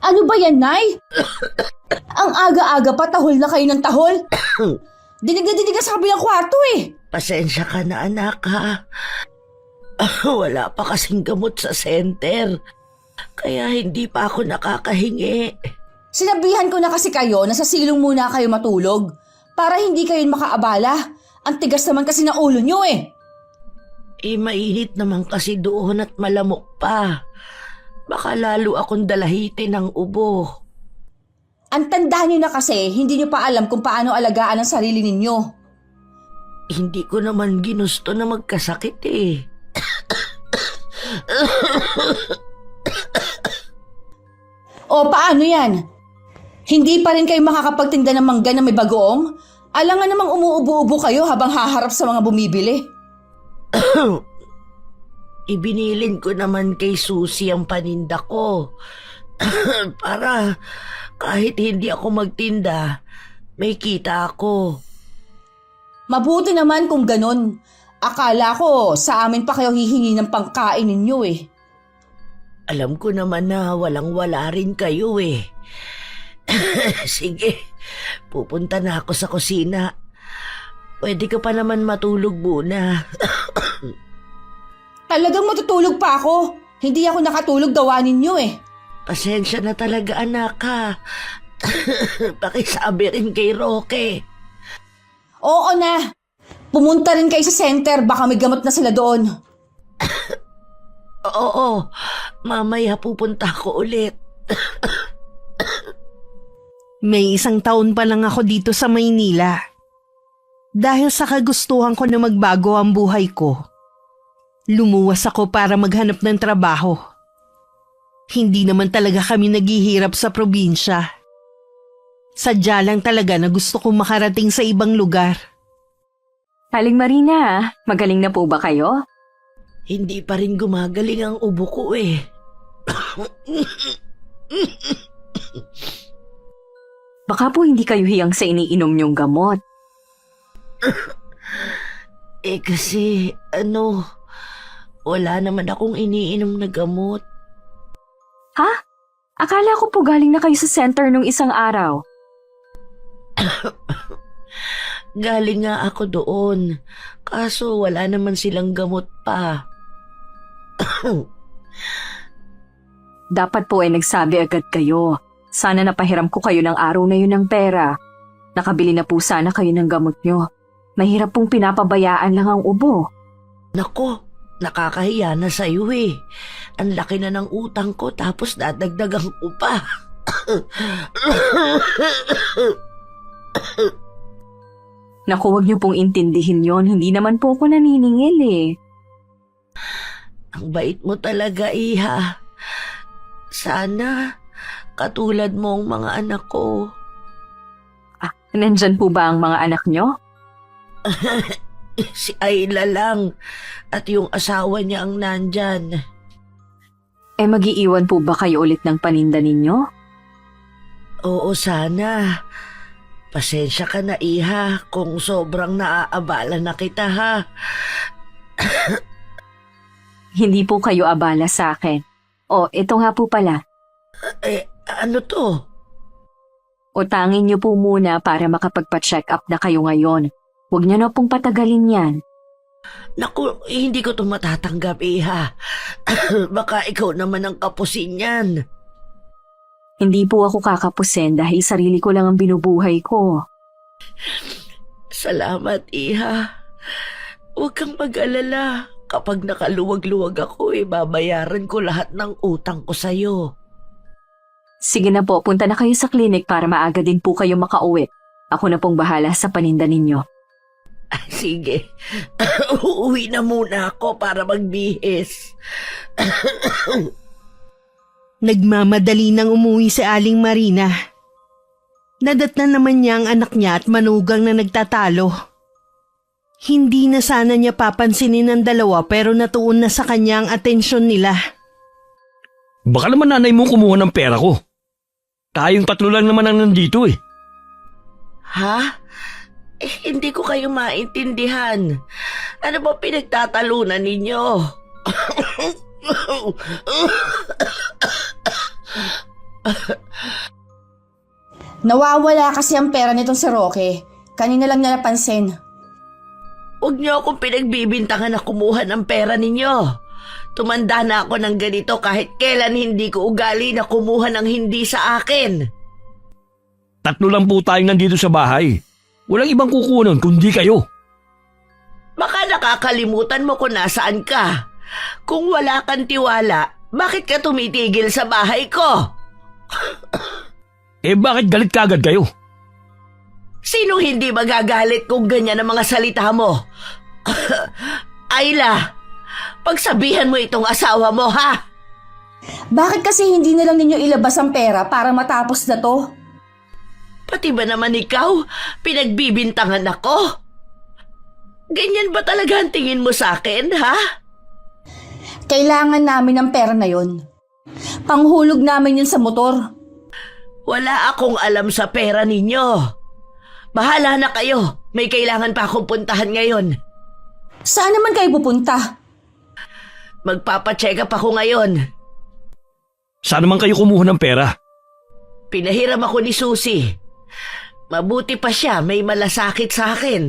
Ano ba yan, Nay? Ang aga-aga pa, tahol na kayo ng tahol. Dinig na dinig ka sa kabilang kwarto eh. Pasensya ka na, anak, ha? Wala pa kasing gamot sa center. Kaya hindi pa ako nakakahingi. Sinabihan ko na kasi kayo na sa silong muna kayo matulog para hindi kayo makaabala. Ang tigas naman kasi ng ulo nyo eh. Mainit naman kasi doon at malamok pa. Baka lalo akong dalahitin ng ubo. Ang tandaan nyo na kasi, hindi nyo pa alam kung paano alagaan ang sarili ninyo. Hindi ko naman ginusto na magkasakit eh. O paano yan? Hindi pa rin kayo makakapagtinda ng mangga na may bagoong? Alangan namang umuubo-ubo kayo habang haharap sa mga bumibili. Ibinilin ko naman kay Susie ang paninda ko. Para kahit hindi ako magtinda, may kita ako. Mabuti naman kung ganun. Akala ko sa amin pa kayo hihingi ng pangkain ninyo eh. Alam ko naman na walang-wala rin kayo eh. Sige, pupunta na ako sa kusina. Pwede ka pa naman matulog muna. Talagang matutulog pa ako. Hindi ako nakatulog gawa ninyo eh. Pasensya na talaga, anak, ha. Pakisabi rin kay Roque. Oo na. Pumunta rin kayo sa center, baka may gamot na sila doon. Oo, mamaya pupunta ako ulit. May 1 taon pa lang ako dito sa Maynila. Dahil sa kagustuhan ko na magbago ang buhay ko, lumuwas ako para maghanap ng trabaho. Hindi naman talaga kami naghihirap sa probinsya. Sadya lang talaga na gusto kong makarating sa ibang lugar. Aling Marina, magaling na po ba kayo? Hindi pa rin gumagaling ang ubo ko eh. Baka po hindi kayo hiyang sa iniinom niyong gamot. Kasi wala naman akong iniinom na gamot. Ha? Akala ko po galing na kayo sa center nung isang araw. Galing nga ako doon. Kaso wala naman silang gamot pa. Dapat po ay nagsabi agad kayo. Sana napahiram ko kayo ng araw na yun ng pera. Nakabili na po sana kayo ng gamot nyo. Mahirap pong pinapabayaan lang ang ubo. Nako, nakakahiya na sa'yo eh. Ang laki na ng utang ko tapos dadagdagan ko pa. Naku, huwag niyo pong intindihin yon. Hindi naman po ako naniningil eh. Ang bait mo talaga, iha. Sana katulad mo ang mga anak ko. Nandyan po ba ang mga anak nyo? Si Ayla lang at yung asawa niya ang nandyan. Mag-iiwan po ba kayo ulit ng paninda ninyo? Oo, sana. Pasensya ka na, iha, kung sobrang naaabala na kita, ha? Hindi po kayo abala sa akin. Ito nga po pala. Ano to? Utangin niyo po muna para makapagpa-check up na kayo ngayon. Huwag niyo na pong patagalin yan. Naku, hindi ko to matatanggap, iha. Baka ikaw naman ang kapusin yan. Hindi po ako kakapusin dahil sarili ko lang ang binubuhay ko. Salamat, iha. Huwag kang mag-alala. Kapag nakaluwag-luwag ako, babayaran ko lahat ng utang ko sa'yo. Sige na po, punta na kayo sa klinik para maaga din po kayo makauwi. Ako na pong bahala sa paninda ninyo. Sige, uuwi na muna ako para magbihis. Nagmamadali nang umuwi si Aling Marina. Nadatnan naman niya ang anak niya at manugang na nagtatalo. Hindi na sana niya papansinin ng dalawa pero natuon na sa kanya ang atensyon nila. Baka naman nanay mo kumuha ng pera ko. Tayong 3 lang naman ang nandito eh. Ha? Hindi ko kayo maintindihan. Ano ba pinagtatalunan ninyo? Nawawala kasi ang pera nitong si Roque. Kanina lang niya napansin. Huwag niyo akong pinagbibintangan na kumuha ng pera ninyo. Tumanda na ako ng ganito kahit kailan hindi ko ugali na kumuha ng hindi sa akin. 3 lang po tayong nandito sa bahay. Walang ibang kukunan kundi kayo. Baka nakakalimutan mo kung nasaan ka. Kung wala kang tiwala, bakit ka tumitigil sa bahay ko? Bakit galit kagad kayo? Sino hindi magagalit kung ganyan ang mga salita mo? Ayla, pagsabihan mo itong asawa mo, ha? Bakit kasi hindi na lang ninyo ilabas ang pera para matapos na to? Pati ba naman ikaw, pinagbibintangan ako? Ganyan ba talaga ang tingin mo sa akin, ha? Kailangan namin ng pera na yon. Panghulog namin yun sa motor. Wala akong alam sa pera ninyo. Bahala na kayo. May kailangan pa akong puntahan ngayon. Saan naman kayo pupunta? Magpapacheck up ako ngayon. Saan naman kayo kumuha ng pera? Pinahiram ako ni Susie. Mabuti pa siya, may malasakit sa akin.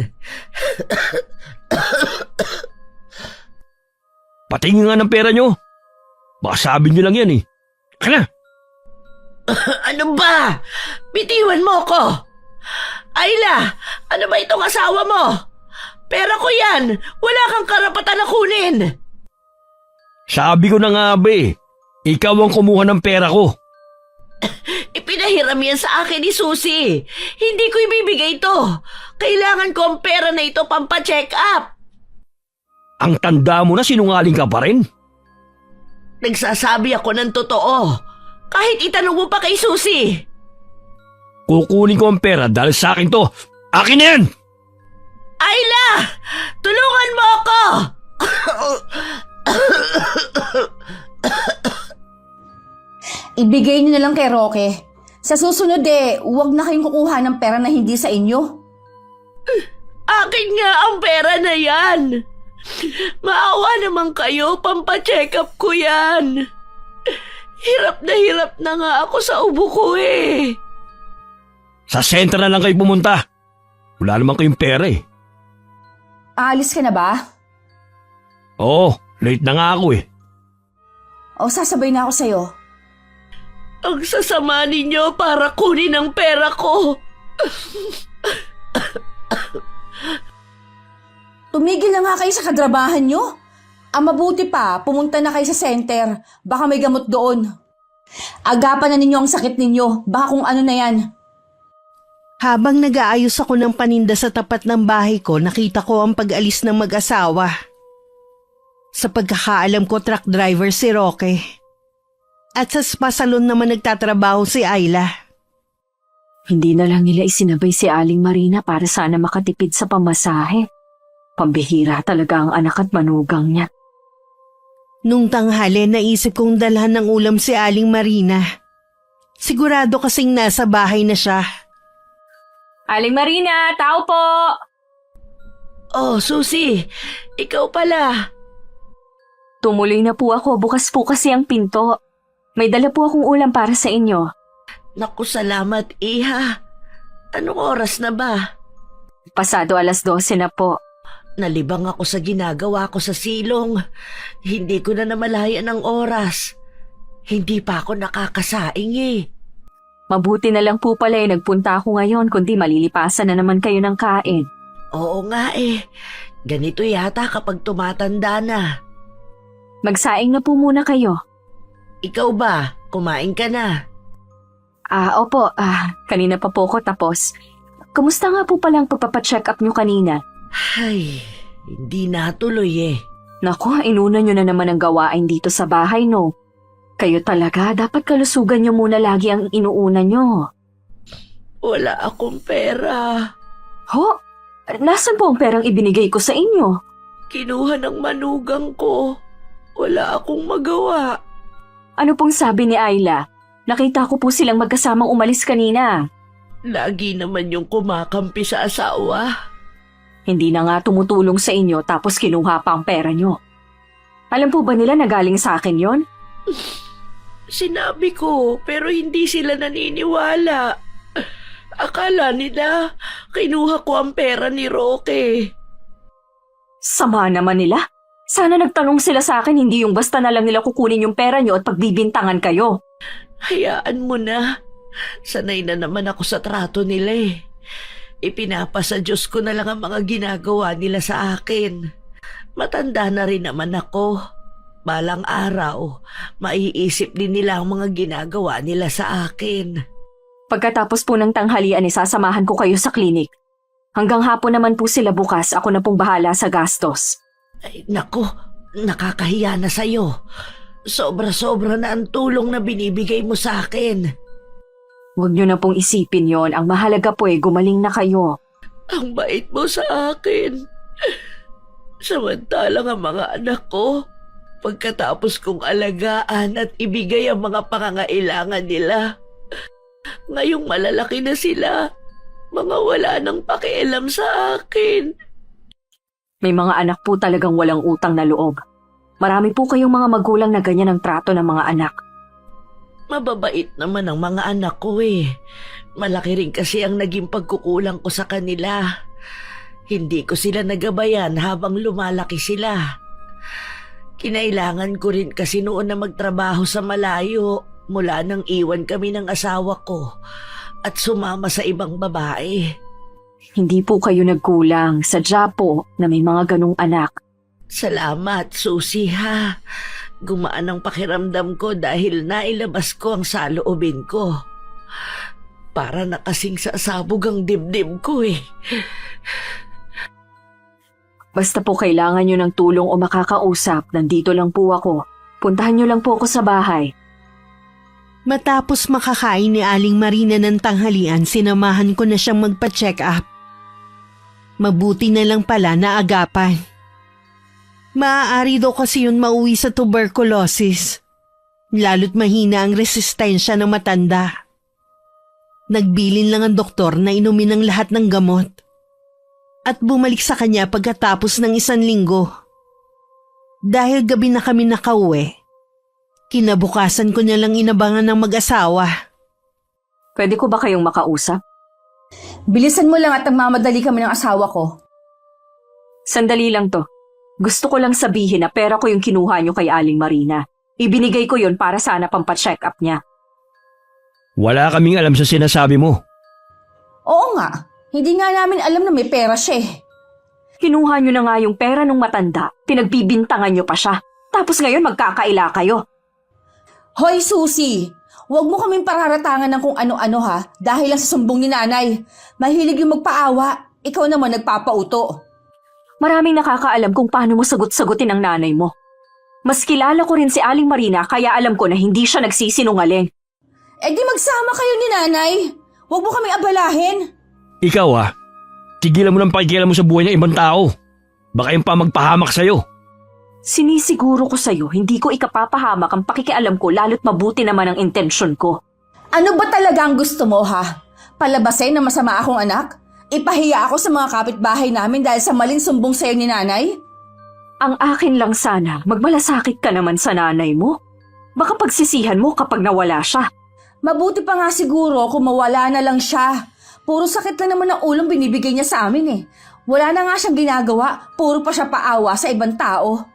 Patingin nga ng pera nyo. Baka sabi nyo lang yan eh. Kana? Ano ba? Bitiwan mo ko. Ayla, ano ba itong asawa mo? Pera ko yan. Wala kang karapatan na kunin. Sabi ko na nga ba eh. Ikaw ang kumuha ng pera ko. Ipinahiram yan sa akin ni Susie. Hindi ko ibibigay ito. Kailangan ko ang pera na ito pampacheck up. Ang tanda mo na sinungaling ka pa rin. Nagsasabi ako ng totoo. Kahit itanong mo pa kay Susie. Kukunin ko ang pera dahil sa akin to. Akin na yan! Ayla! Tulungan mo ako! Ibigay niyo na lang kay Roque. Sa susunod huwag na kayong kukuha ng pera na hindi sa inyo. Akin nga ang pera na yan. Maawa naman kayo, pampacheck up ko yan. Hirap na nga ako sa ubo ko eh. Sa center na lang kayo pumunta. Wala naman kayong pera eh. Aalis ka na ba? Oo, late na nga ako eh. O sasabay na ako sa'yo. Ang sasama ninyo para kunin ang pera ko. Tumigil na nga kayo sa kadrabahan nyo. Ang mabuti pa, pumunta na kayo sa center. Baka may gamot doon. Agapan na ninyo ang sakit ninyo. Baka kung ano na yan. Habang nag-aayos ako ng paninda sa tapat ng bahay ko, nakita ko ang pag-alis ng mag-asawa. Sa pagkakaalam ko, truck driver si Roque. At sa spa salon naman nagtatrabaho si Ayla. Hindi na lang nila isinabay si Aling Marina para sana makatipid sa pamasahe. Pambihira talaga ang anak at manugang niya. Nung tanghali, naisip kong dalhan ng ulam si Aling Marina. Sigurado kasing nasa bahay na siya. Aling Marina, tao po! Oh, Susie, ikaw pala. Tumuloy na po ako, bukas po kasi ang pinto. May dala po akong ulam para sa inyo. Naku, salamat, Iha. Anong oras na ba? Pasado 12:00 na po. Nalibang ako sa ginagawa ko sa silong. Hindi ko na namalayan ang oras. Hindi pa ako nakakasaing eh. Mabuti na lang po pala nagpunta ako ngayon kundi malilipasan na naman kayo ng kain. Oo nga eh. Ganito yata kapag tumatanda na. Magsaing na po muna kayo. Ikaw ba? Kumain ka na? Opo. Kanina pa po ako tapos. Kumusta nga po palang pagpapacheck up nyo kanina? Ay, hindi natuloy eh. Naku, inuna nyo na naman ang gawain dito sa bahay, no? Kayo talaga, dapat kalusugan nyo muna lagi ang inuuna nyo. Wala akong pera. Ho? Nasaan po ang perang ibinigay ko sa inyo? Kinuha ng manugang ko. Wala akong magawa. Ano pong sabi ni Ayla? Nakita ko po silang magkasamang umalis kanina. Lagi naman yung kumakampi sa asawa. Hindi na nga tumutulong sa inyo tapos kinuha pa ang pera nyo. Alam po ba nila na galing sa akin yon? Sinabi ko, pero hindi sila naniniwala. Akala nila kinuha ko ang pera ni Roque. Sama naman nila. Sana nagtanong sila sa akin, hindi yung basta na lang nila kukunin yung pera nyo at pagbibintangan kayo. Hayaan mo na. Sanay na naman ako sa trato nila eh. Ipinapasa Diyos ko na lang ang mga ginagawa nila sa akin. Matanda na rin naman ako. Balang araw, maiisip din nila ang mga ginagawa nila sa akin. Pagkatapos po ng tanghalian, isasamahan ko kayo sa klinik. Hanggang hapon naman po sila bukas, ako na pong bahala sa gastos. Ay, nako, nakakahiya na sa'yo. Sobra-sobra na ang tulong na binibigay mo sa akin. Huwag nyo na pong isipin yon. Ang mahalaga po gumaling na kayo. Ang bait mo sa akin. Samantalang ang mga anak ko, pagkatapos kong alagaan at ibigay ang mga pangangailangan nila, ngayong malalaki na sila, mga wala nang pakialam sa akin. May mga anak po talagang walang utang na loob. Marami po kayong mga magulang na ganyan ang trato ng mga anak. Mababait naman ang mga anak ko eh. Malaki rin kasi ang naging pagkukulang ko sa kanila. Hindi ko sila nagabayan habang lumalaki sila. Kinailangan ko rin kasi noon na magtrabaho sa malayo mula nang iwan kami ng asawa ko at sumama sa ibang babae. Hindi po kayo nagkulang. Sadya po na may mga ganong anak. Salamat, Susie ha. Gumaan ang pakiramdam ko dahil nailabas ko ang saloobin ko. Para na kasing sasabog ang dibdib ko eh. Basta po kailangan nyo ng tulong o makakausap, nandito lang po ako. Puntahan nyo lang po ako sa bahay. Matapos makakain ni Aling Marina ng tanghalian, sinamahan ko na siyang magpa-check up. Mabuti na lang pala na agapan. Maaari daw kasi yun mauwi sa tuberculosis. Lalo't mahina ang resistensya ng matanda. Nagbilin lang ang doktor na inumin ang lahat ng gamot. At bumalik sa kanya pagkatapos ng 1 linggo. Dahil gabi na kami nakauwi, kinabukasan ko na lang inabangan ng mag-asawa. Pwede ko ba kayong makausap? Bilisan mo lang at nagmamadali kami ng asawa ko. Sandali lang to. Gusto ko lang sabihin na pera ko yung kinuha nyo kay Aling Marina. Ibinigay ko yun para sana pampacheck up niya. Wala kaming alam sa sinasabi mo. Oo nga, hindi nga namin alam na may pera siya eh. Kinuha nyo na nga yung pera nung matanda, pinagbibintangan nyo pa siya. Tapos ngayon magkakaila kayo. Hoy Susie, huwag mo kaming pararatangan ng kung ano-ano ha, dahil lang sa sumbong ni nanay. Mahilig yung magpaawa, ikaw naman nagpapauto. Maraming nakakaalam kung paano mo sagot-sagutin ang nanay mo. Mas kilala ko rin si Aling Marina kaya alam ko na hindi siya nagsisinungaling. Eh di magsama kayo ni nanay. Huwag mo kaming abalahin. Ikaw tigilan mo ng pakikialam mo sa buhay ng ibang tao. Baka yung pa magpahamak sa'yo. Sinisiguro ko sa'yo, hindi ko ikapapahamak ang pakikialam ko lalo't mabuti naman ang intensyon ko. Ano ba talaga ang gusto mo ha? Palabasin na masama akong anak? Ipahiya ako sa mga kapitbahay namin dahil sa maling sumbong sa'yo ni nanay? Ang akin lang sana, magmalasakit ka naman sa nanay mo. Baka pagsisihan mo kapag nawala siya. Mabuti pa nga siguro kung mawala na lang siya. Puro sakit lang naman ang ulong binibigay niya sa amin eh. Wala na nga siyang ginagawa, puro pa siya paawa sa ibang tao.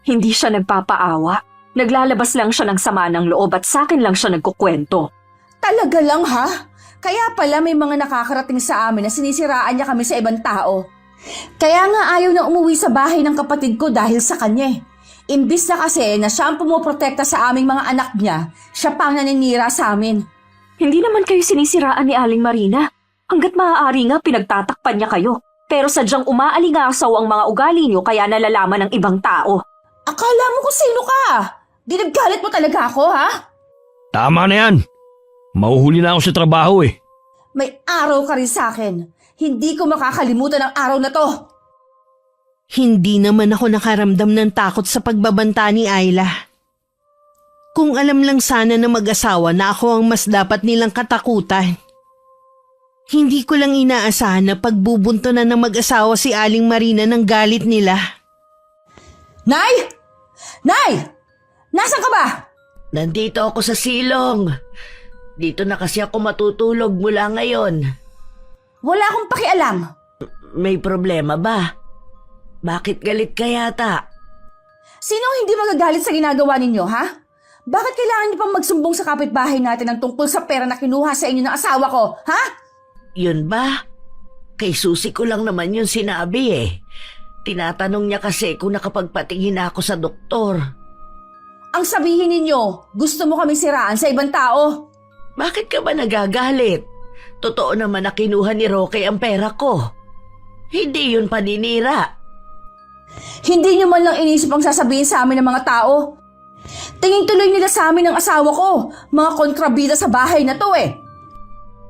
Hindi siya nagpapaawa. Naglalabas lang siya ng sama ng loob at sa akin lang siya nagkukwento. Talaga lang ha? Kaya pala may mga nakakarating sa amin na sinisiraan niya kami sa ibang tao. Kaya nga ayaw na umuwi sa bahay ng kapatid ko dahil sa kanya eh. Imbis na kasi na siya ang pumoprotekta sa aming mga anak niya, siya pa ang naninira sa amin. Hindi naman kayo sinisiraan ni Aling Marina. Hanggat maaari nga pinagtatakpan niya kayo. Pero sadyang umaalingasaw ang mga ugali niyo kaya nalalaman ng ibang tao. Akala mo kung sino ka? Dinaggalit mo talaga ako ha? Tama na yan. Mahuhuli na ako sa trabaho eh. May araw ka rin sa akin. Hindi ko makakalimutan ang araw na to. Hindi naman ako nakaramdam ng takot sa pagbabanta ni Ayla. Kung alam lang sana na mag-asawa na ako ang mas dapat nilang katakutan. Hindi ko lang inaasahan na pagbubunto na ng mag-asawa si Aling Marina ng galit nila. Nay! Nay! Nasaan ka ba? Nandito ako sa silong. Dito na kasi ako matutulog mula ngayon. Wala akong pakialam. May problema ba? Bakit galit ka yata? Sino ang hindi magagalit sa ginagawa ninyo, ha? Bakit kailangan niyo pang magsumbong sa kapitbahay natin ng tungkol sa pera na kinuha sa inyo ng asawa ko, ha? Yun ba? Kay Susi ko lang naman yun sinabi eh. Tinatanong niya kasi kung nakapagpatingin na ako sa doktor. Ang sabihin ninyo, gusto mo kami siraan sa ibang tao. Bakit ka ba nagagalit? Totoo naman na kinuha ni Roque ang pera ko. Hindi yun paninira. Hindi niyo man lang inisip ang sasabihin sa amin ng mga tao. Tingin tuloy nila sa amin ng asawa ko, mga kontrabida sa bahay na to eh.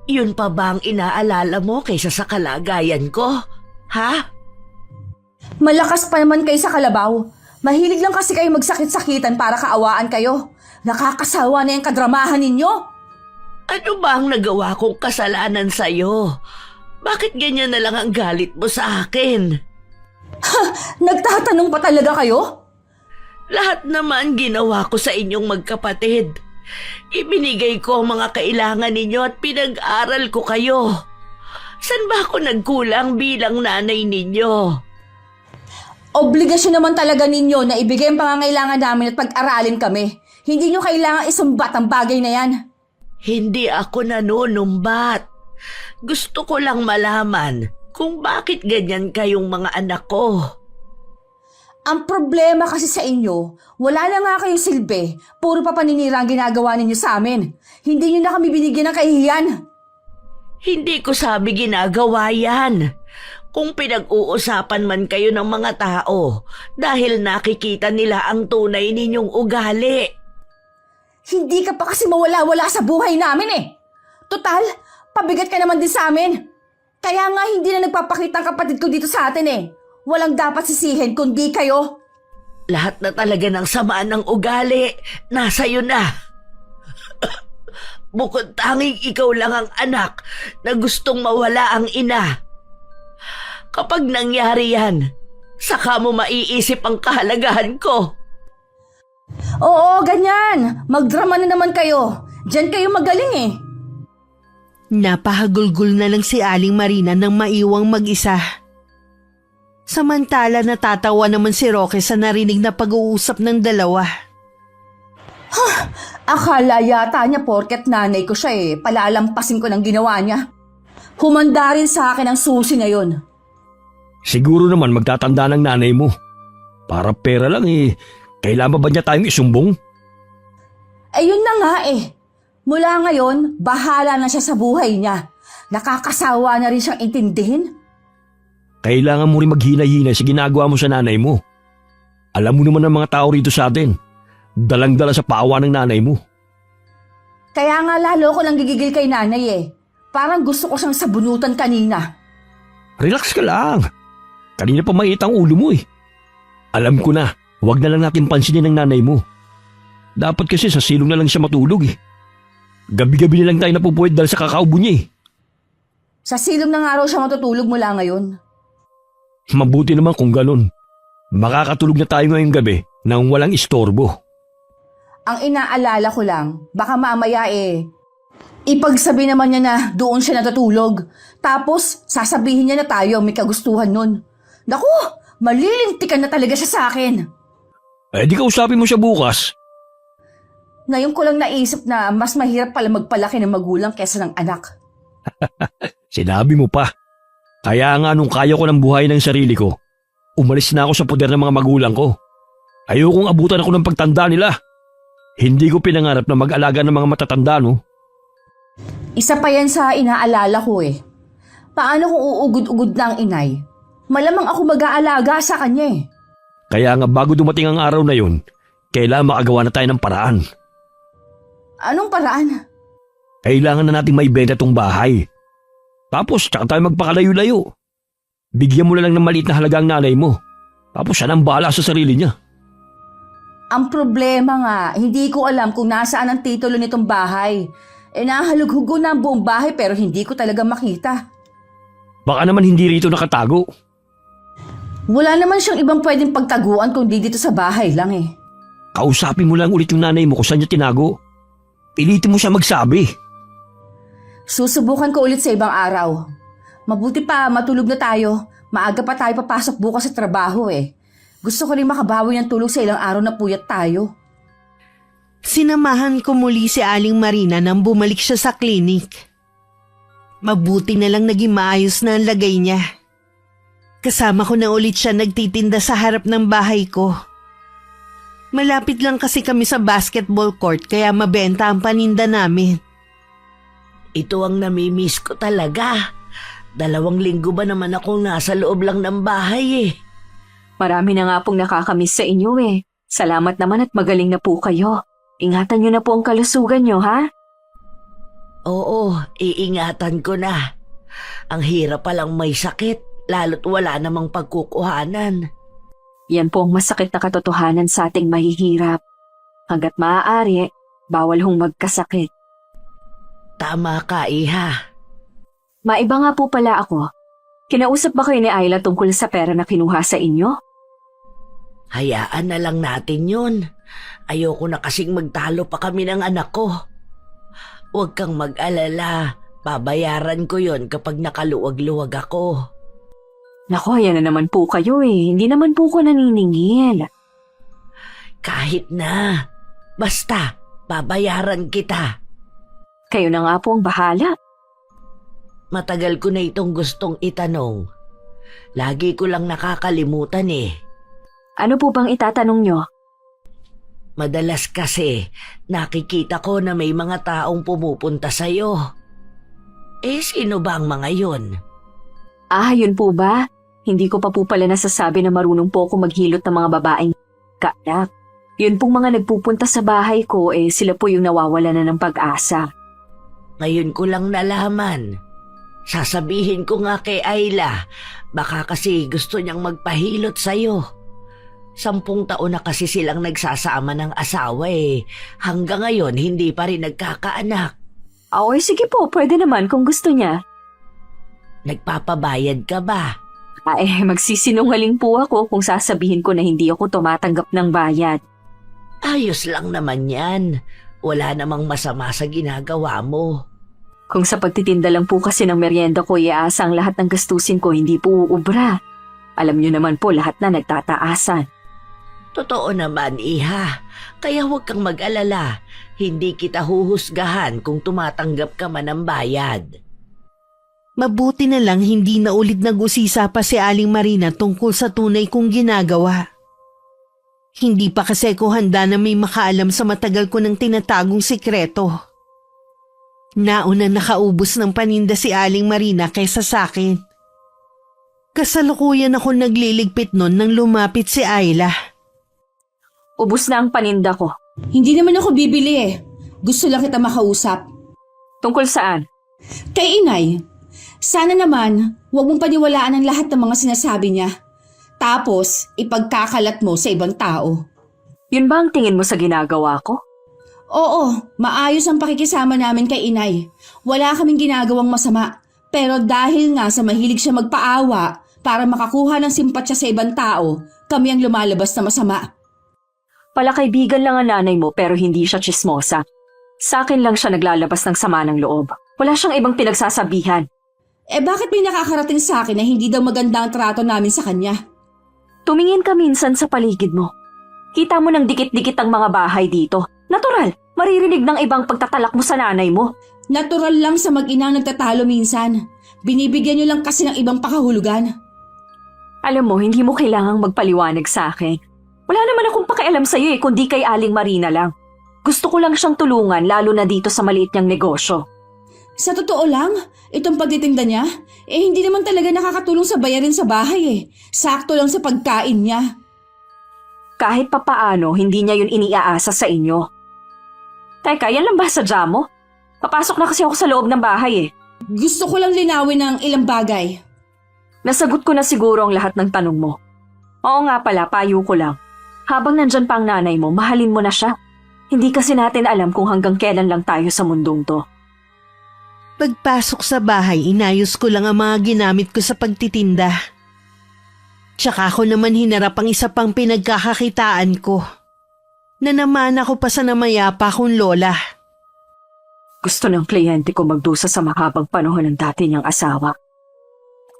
Yun pa ba ang inaalala mo kaysa sa kalagayan ko? Ha? Malakas pa naman kayo sa kalabaw. Mahilig lang kasi kayo magsakit-sakitan para kaawaan kayo. Nakakasawa na yung kadramahan ninyo. Ano ba ang nagawa kong kasalanan sa'yo? Bakit ganyan na lang ang galit mo sa akin? Nagtatanong pa talaga kayo? Lahat naman ginawa ko sa inyong magkapatid. Ibinigay ko ang mga kailangan ninyo at pinag-aral ko kayo. San ba ako nagkulang bilang nanay ninyo? Obligasyon naman talaga ninyo na ibigay ang pangangailangan namin at pag-aralin kami. Hindi nyo kailangang isumbat ang bagay na yan. Hindi ako nanunumbat. Gusto ko lang malaman kung bakit ganyan kayong mga anak ko. Ang problema kasi sa inyo, wala na nga kayong silbi. Puro pa paninira ang ginagawa ninyo sa amin. Hindi nyo na kami binigyan ng kahihiyan. Hindi ko sabi ginagawa yan. Kung pinag-uusapan man kayo ng mga tao dahil nakikita nila ang tunay ninyong ugali. Hindi ka pa kasi mawala-wala sa buhay namin eh. Total, pabigat ka naman din sa amin. Kaya nga hindi na nagpapakita ang kapatid ko dito sa atin eh. Walang dapat sisihin kundi kayo. Lahat na talaga ng samaan ng ugali, nasa iyo na. Bukod tanging ikaw lang ang anak na gustong mawala ang ina. Kapag nangyari yan, saka mo maiisip ang kahalagahan ko. Oo, ganyan. Magdrama na naman kayo. Diyan kayo magaling eh. Napahagulgul na lang si Aling Marina nang maiwang mag-isa. Samantala natatawa naman si Roque sa narinig na pag-uusap ng dalawa. Akala yata niya porket nanay ko siya eh. Palalampasin ko ng ginawa niya. Humanda rin sa akin ang susi na yun. Siguro naman magtatanda ng nanay mo. Para pera lang eh. Kailangan ba niya tayong isumbong? Ayun na nga eh. Mula ngayon, bahala na siya sa buhay niya. Nakakasawa na rin siyang intindihin. Kailangan mo rin maghinay-hinay sa ginagawa mo sa nanay mo. Alam mo naman ang mga tao rito sa atin. Dalang-dala sa paawa ng nanay mo. Kaya nga lalo ko lang gigigil kay nanay eh. Parang gusto ko siyang sabunutan kanina. Relax ka lang. Kanina pa maiit ang ulo mo eh. Alam ko na, huwag na lang natin pansinin ng nanay mo. Dapat kasi sa silong na lang siya matulog eh. Gabi-gabi na lang tayo napupuwid dahil sa kakaubo niya eh. Sa silong na nga raw siya matutulog mula ngayon. Mabuti naman kung ganun. Makakatulog na tayo ngayong gabi nang walang istorbo. Ang inaalala ko lang, baka mamaya eh, ipagsabi naman niya na doon siya natutulog. Tapos, sasabihin niya na tayo may kagustuhan nun. Naku, malilintikan na talaga siya sa akin. Eh di kausapin mo siya bukas. Ngayon ko lang naisip na mas mahirap pala magpalaki ng magulang kesa ng anak. Sinabi mo pa. Kaya nga nung kaya ko ng buhay ng sarili ko, umalis na ako sa poder ng mga magulang ko. Ayokong abutan ako ng pagtanda nila. Hindi ko pinangarap na mag-alaga ng mga matatanda, no? Isa pa yan sa inaalala ko eh. Paano kung uugod-ugod na ang inay? Malamang ako mag-aalaga sa kanya eh. Kaya nga bago dumating ang araw na yun, kailangan makagawa na tayo ng paraan. Anong paraan? Kailangan na nating maibenta tong bahay. Tapos tsaka tayo magpakalayo-layo. Bigyan mo na lang ng maliit na halaga ang nanay mo. Tapos siya nang bahala sa sarili niya. Ang problema nga, hindi ko alam kung nasaan ang titulo nitong bahay. Eh nahalughugo na ang buong bahay pero hindi ko talaga makita. Baka naman hindi rito nakatago. Wala naman siyang ibang pwedeng pagtaguan kundi dito sa bahay lang eh. Kausapin mo lang ulit yung nanay mo kung saan niya tinago. Pilitin mo siya magsabi. Susubukan ko ulit sa ibang araw. Mabuti pa matulog na tayo. Maaga pa tayo papasok bukas sa trabaho eh. Gusto ko rin makabawi ng tulog sa ilang araw na puyat tayo. Sinamahan ko muli si Aling Marina nang bumalik siya sa klinik. Mabuti na lang naging maayos na ang lagay niya. Kasama ko na ulit siya nagtitinda sa harap ng bahay ko. Malapit lang kasi kami sa basketball court kaya mabenta ang paninda namin. Ito ang namimiss ko talaga. 2 linggo ba naman akong nasa loob lang ng bahay eh. Marami na nga pong nakakamiss sa inyo eh. Salamat naman at magaling na po kayo. Ingatan niyo na po ang kalusugan niyo, ha? Oo, iingatan ko na. Ang hirap palang may sakit, lalo't wala namang pagkukuhanan. Yan po ang masakit na katotohanan sa ating mahihirap. Hanggat maaari, bawal hong magkasakit. Tama ka, Iha. Maiba nga po pala ako. Kinausap ba kayo ni Ayla tungkol sa pera na kinuha sa inyo? Hayaan na lang natin yun. Ayoko na kasing magtalo pa kami ng anak ko. Huwag kang mag-alala. Babayaran ko yon kapag nakaluwag-luwag ako. Nako, yan na naman po kayo eh. Hindi naman po ko naniningil. Kahit na. Basta, babayaran kita. Kayo na nga po ang bahala. Matagal ko na itong gustong itanong. Lagi ko lang nakakalimutan eh. Ano po bang itatanong nyo? Madalas kasi nakikita ko na may mga taong pumupunta sa'yo. Eh, sino ba ang mga yun? Ah, yun po ba? Hindi ko pa po pala nasasabi na marunong po ako maghilot ng mga babaeng kaanak. Yun pong mga nagpupunta sa bahay ko sila po yung nawawala na ng pag-asa. Ngayon ko lang nalaman. Sasabihin ko nga kay Ayla, baka kasi gusto niyang magpahilot sa'yo. 10 taon na kasi silang nagsasama ng asawa eh. Hanggang ngayon, hindi pa rin nagkakaanak. Okay, sige po, pwede naman kung gusto niya. Nagpapabayad ka ba? Magsisinungaling po ako kung sasabihin ko na hindi ako tumatanggap ng bayad. Ayos lang naman yan. Wala namang masama sa ginagawa mo. Kung sa pagtitinda lang po kasi ng merienda ko iaasa ang lahat ng gastusin ko, hindi po uubra. Alam niyo naman po lahat na nagtataasan. Totoo naman, Iha. Kaya huwag kang mag-alala. Hindi kita huhusgahan kung tumatanggap ka man ng bayad. Mabuti na lang hindi na ulit nag-usisa pa si Aling Marina tungkol sa tunay kong ginagawa. Hindi pa kasi ko handa na may makaalam sa matagal ko ng tinatagong sikreto. Nauna nakaubos ng paninda si Aling Marina kaysa sa akin. Kasalukuyan ako nagliligpit nun nang lumapit si Ayla. Ubus na ang paninda ko. Hindi naman ako bibili eh. Gusto lang kita makausap. Tungkol saan? Kay Inay, sana naman huwag mong paniwalaan ang lahat ng mga sinasabi niya. Tapos, ipagkakalat mo sa ibang tao. Yun ba ang tingin mo sa ginagawa ko? Oo, maayos ang pakikisama namin kay Inay. Wala kaming ginagawang masama. Pero dahil nga sa mahilig siya magpaawa para makakuha ng simpatsya sa ibang tao, kami ang lumalabas na masama. Palakaibigan lang ang nanay mo pero hindi siya tsismosa. Sa akin lang siya naglalabas ng sama ng loob. Wala siyang ibang pinagsasabihan. Bakit may nakakarating sa akin na hindi daw maganda ang trato namin sa kanya? Tumingin ka minsan sa paligid mo. Kita mo ng dikit-dikit ang mga bahay dito. Natural, maririnig ng ibang pagtatalak mo sa nanay mo. Natural lang sa mag-inang nagtatalo minsan. Binibigyan niyo lang kasi ng ibang pakahulugan. Alam mo, hindi mo kailangang magpaliwanag sa akin. Wala naman akong pakialam sa'yo kundi kay Aling Marina lang. Gusto ko lang siyang tulungan lalo na dito sa maliit niyang negosyo. Sa totoo lang, itong pagtitinda niya, hindi naman talaga nakakatulong sa bayarin sa bahay eh. Sakto lang sa pagkain niya. Kahit papaano, hindi niya yun iniaasa sa inyo. Teka, yan lang ba sadya mo? Papasok na kasi ako sa loob ng bahay eh. Gusto ko lang linawin ng ilang bagay. Nasagot ko na siguro ang lahat ng tanong mo. Oo nga pala, payo ko lang. Habang nandyan pa ang nanay mo, mahalin mo na siya. Hindi kasi natin alam kung hanggang kailan lang tayo sa mundong to. Pagpasok sa bahay, inayos ko lang ang mga ginamit ko sa pagtitinda. Tsaka ako naman hinarap ang isa pang pinagkakakitaan ko. Nanamana ko pa sa namayapa kong lola. Gusto ng kliyente ko magdusa sa mahabang panahon ng dati niyang asawa.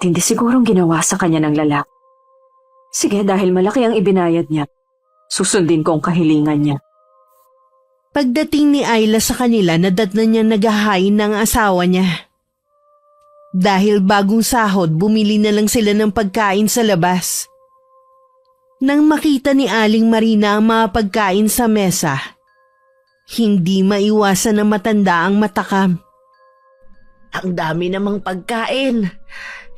Tindi sigurong ginawa sa kanya ng lalaki. Sige, dahil malaki ang ibinayad niya, susundin ko ang kahilingan niya. Pagdating ni Ayla sa kanila, nadatnan niya naghahain ng asawa niya. Dahil bagong sahod, bumili na lang sila ng pagkain sa labas. Nang makita ni Aling Marina ang mga pagkain sa mesa, hindi maiwasan na matanda ang matakam. Ang dami namang pagkain.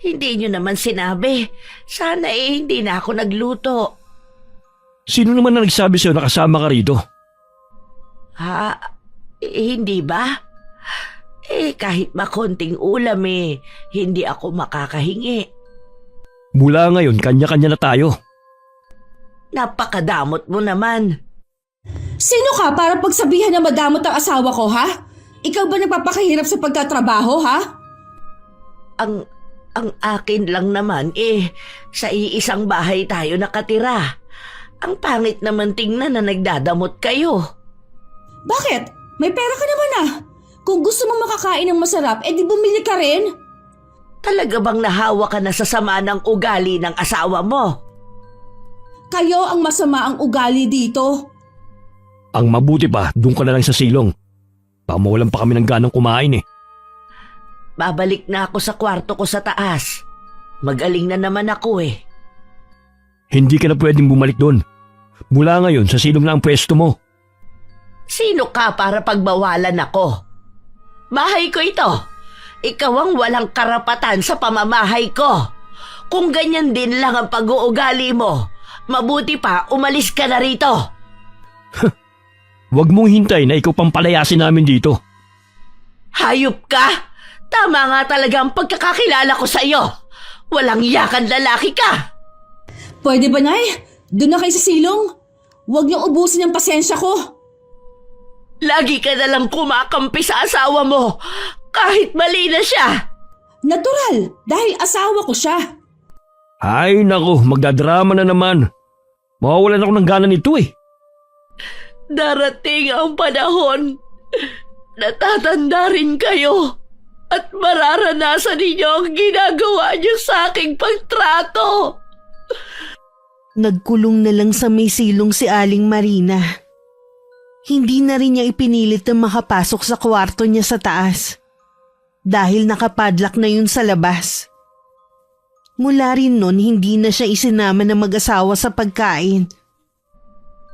Hindi nyo naman sinabi. Sana hindi na ako nagluto. Sino naman na nagsabi sa'yo na kasama ka rito? Ha? Hindi ba? Kahit makonting ulam hindi ako makakahingi. Mula ngayon, kanya-kanya na tayo. Napakadamot mo naman. Sino ka para pagsabihan na madamot ang asawa ko, ha? Ikaw ba nagpapakahirap sa pagtatrabaho, ha? Ang akin lang naman sa iisang bahay tayo nakatira. Ang pangit naman tingnan na nagdadamot kayo. Bakit? May pera ka naman ah. Kung gusto mong makakain ng masarap, di bumili ka rin. Talaga bang nahawa ka na sa sama ng ugali ng asawa mo? Kayo ang masama ang ugali dito. Ang mabuti pa, doon ka na lang sa silong. Baka mawalan pa kami ng ganang kumain eh. Babalik na ako sa kwarto ko sa taas. Magaling na naman ako eh. Hindi ka na pwedeng bumalik doon. Mula ngayon, sa silong na ang pwesto mo. Sino ka para pagbawalan ako? Bahay ko ito. Ikaw ang walang karapatan sa pamamahay ko. Kung ganyan din lang ang pag-uugali mo, mabuti pa umalis ka na rito. Huwag mong hintay na ikaw pang palayasin namin dito. Hayop ka! Tama nga talaga ang pagkakakilala ko sa iyo. Walang yakan lalaki ka. Pwede ba, Nay? Doon na kayo sa silong. Huwag niyong ubusin ang pasensya ko. Lagi ka na lang kumakampi sa asawa mo, kahit mali na siya. Natural, dahil asawa ko siya. Ay naku, magdadrama na naman. Mawawalan ako ng gana nito eh. Darating ang panahon, natatanda rin kayo at mararanasan ninyo ang ginagawa niyo sa aking pagtrato. Nagkulong na lang sa may silong si Aling Marina. Hindi na rin niya ipinilit na makapasok sa kwarto niya sa taas. Dahil nakapadlock na yun sa labas. Mula rin nun, hindi na siya isinama ng mag-asawa sa pagkain.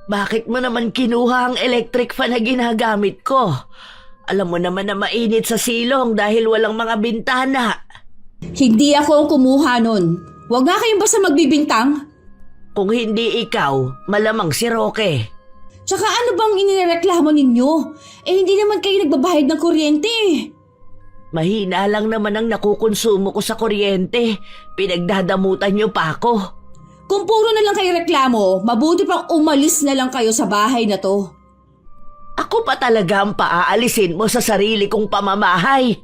Bakit mo naman kinuha ang electric fan na ginagamit ko? Alam mo naman na mainit sa silong dahil walang mga bintana. Hindi ako ang kumuha nun. Huwag nga kayong basta magbibintang. Kung hindi ikaw, malamang si Roque. Tsaka ano bang inireklamo ninyo? Hindi naman kayo nagbabayad ng kuryente eh. Mahina lang naman ang nakukonsumo ko sa kuryente. Pinagdadamutan niyo pa ako. Kung puro na lang kayo reklamo, mabuti pang umalis na lang kayo sa bahay na to. Ako pa talaga ang paaalisin mo sa sarili kong pamamahay.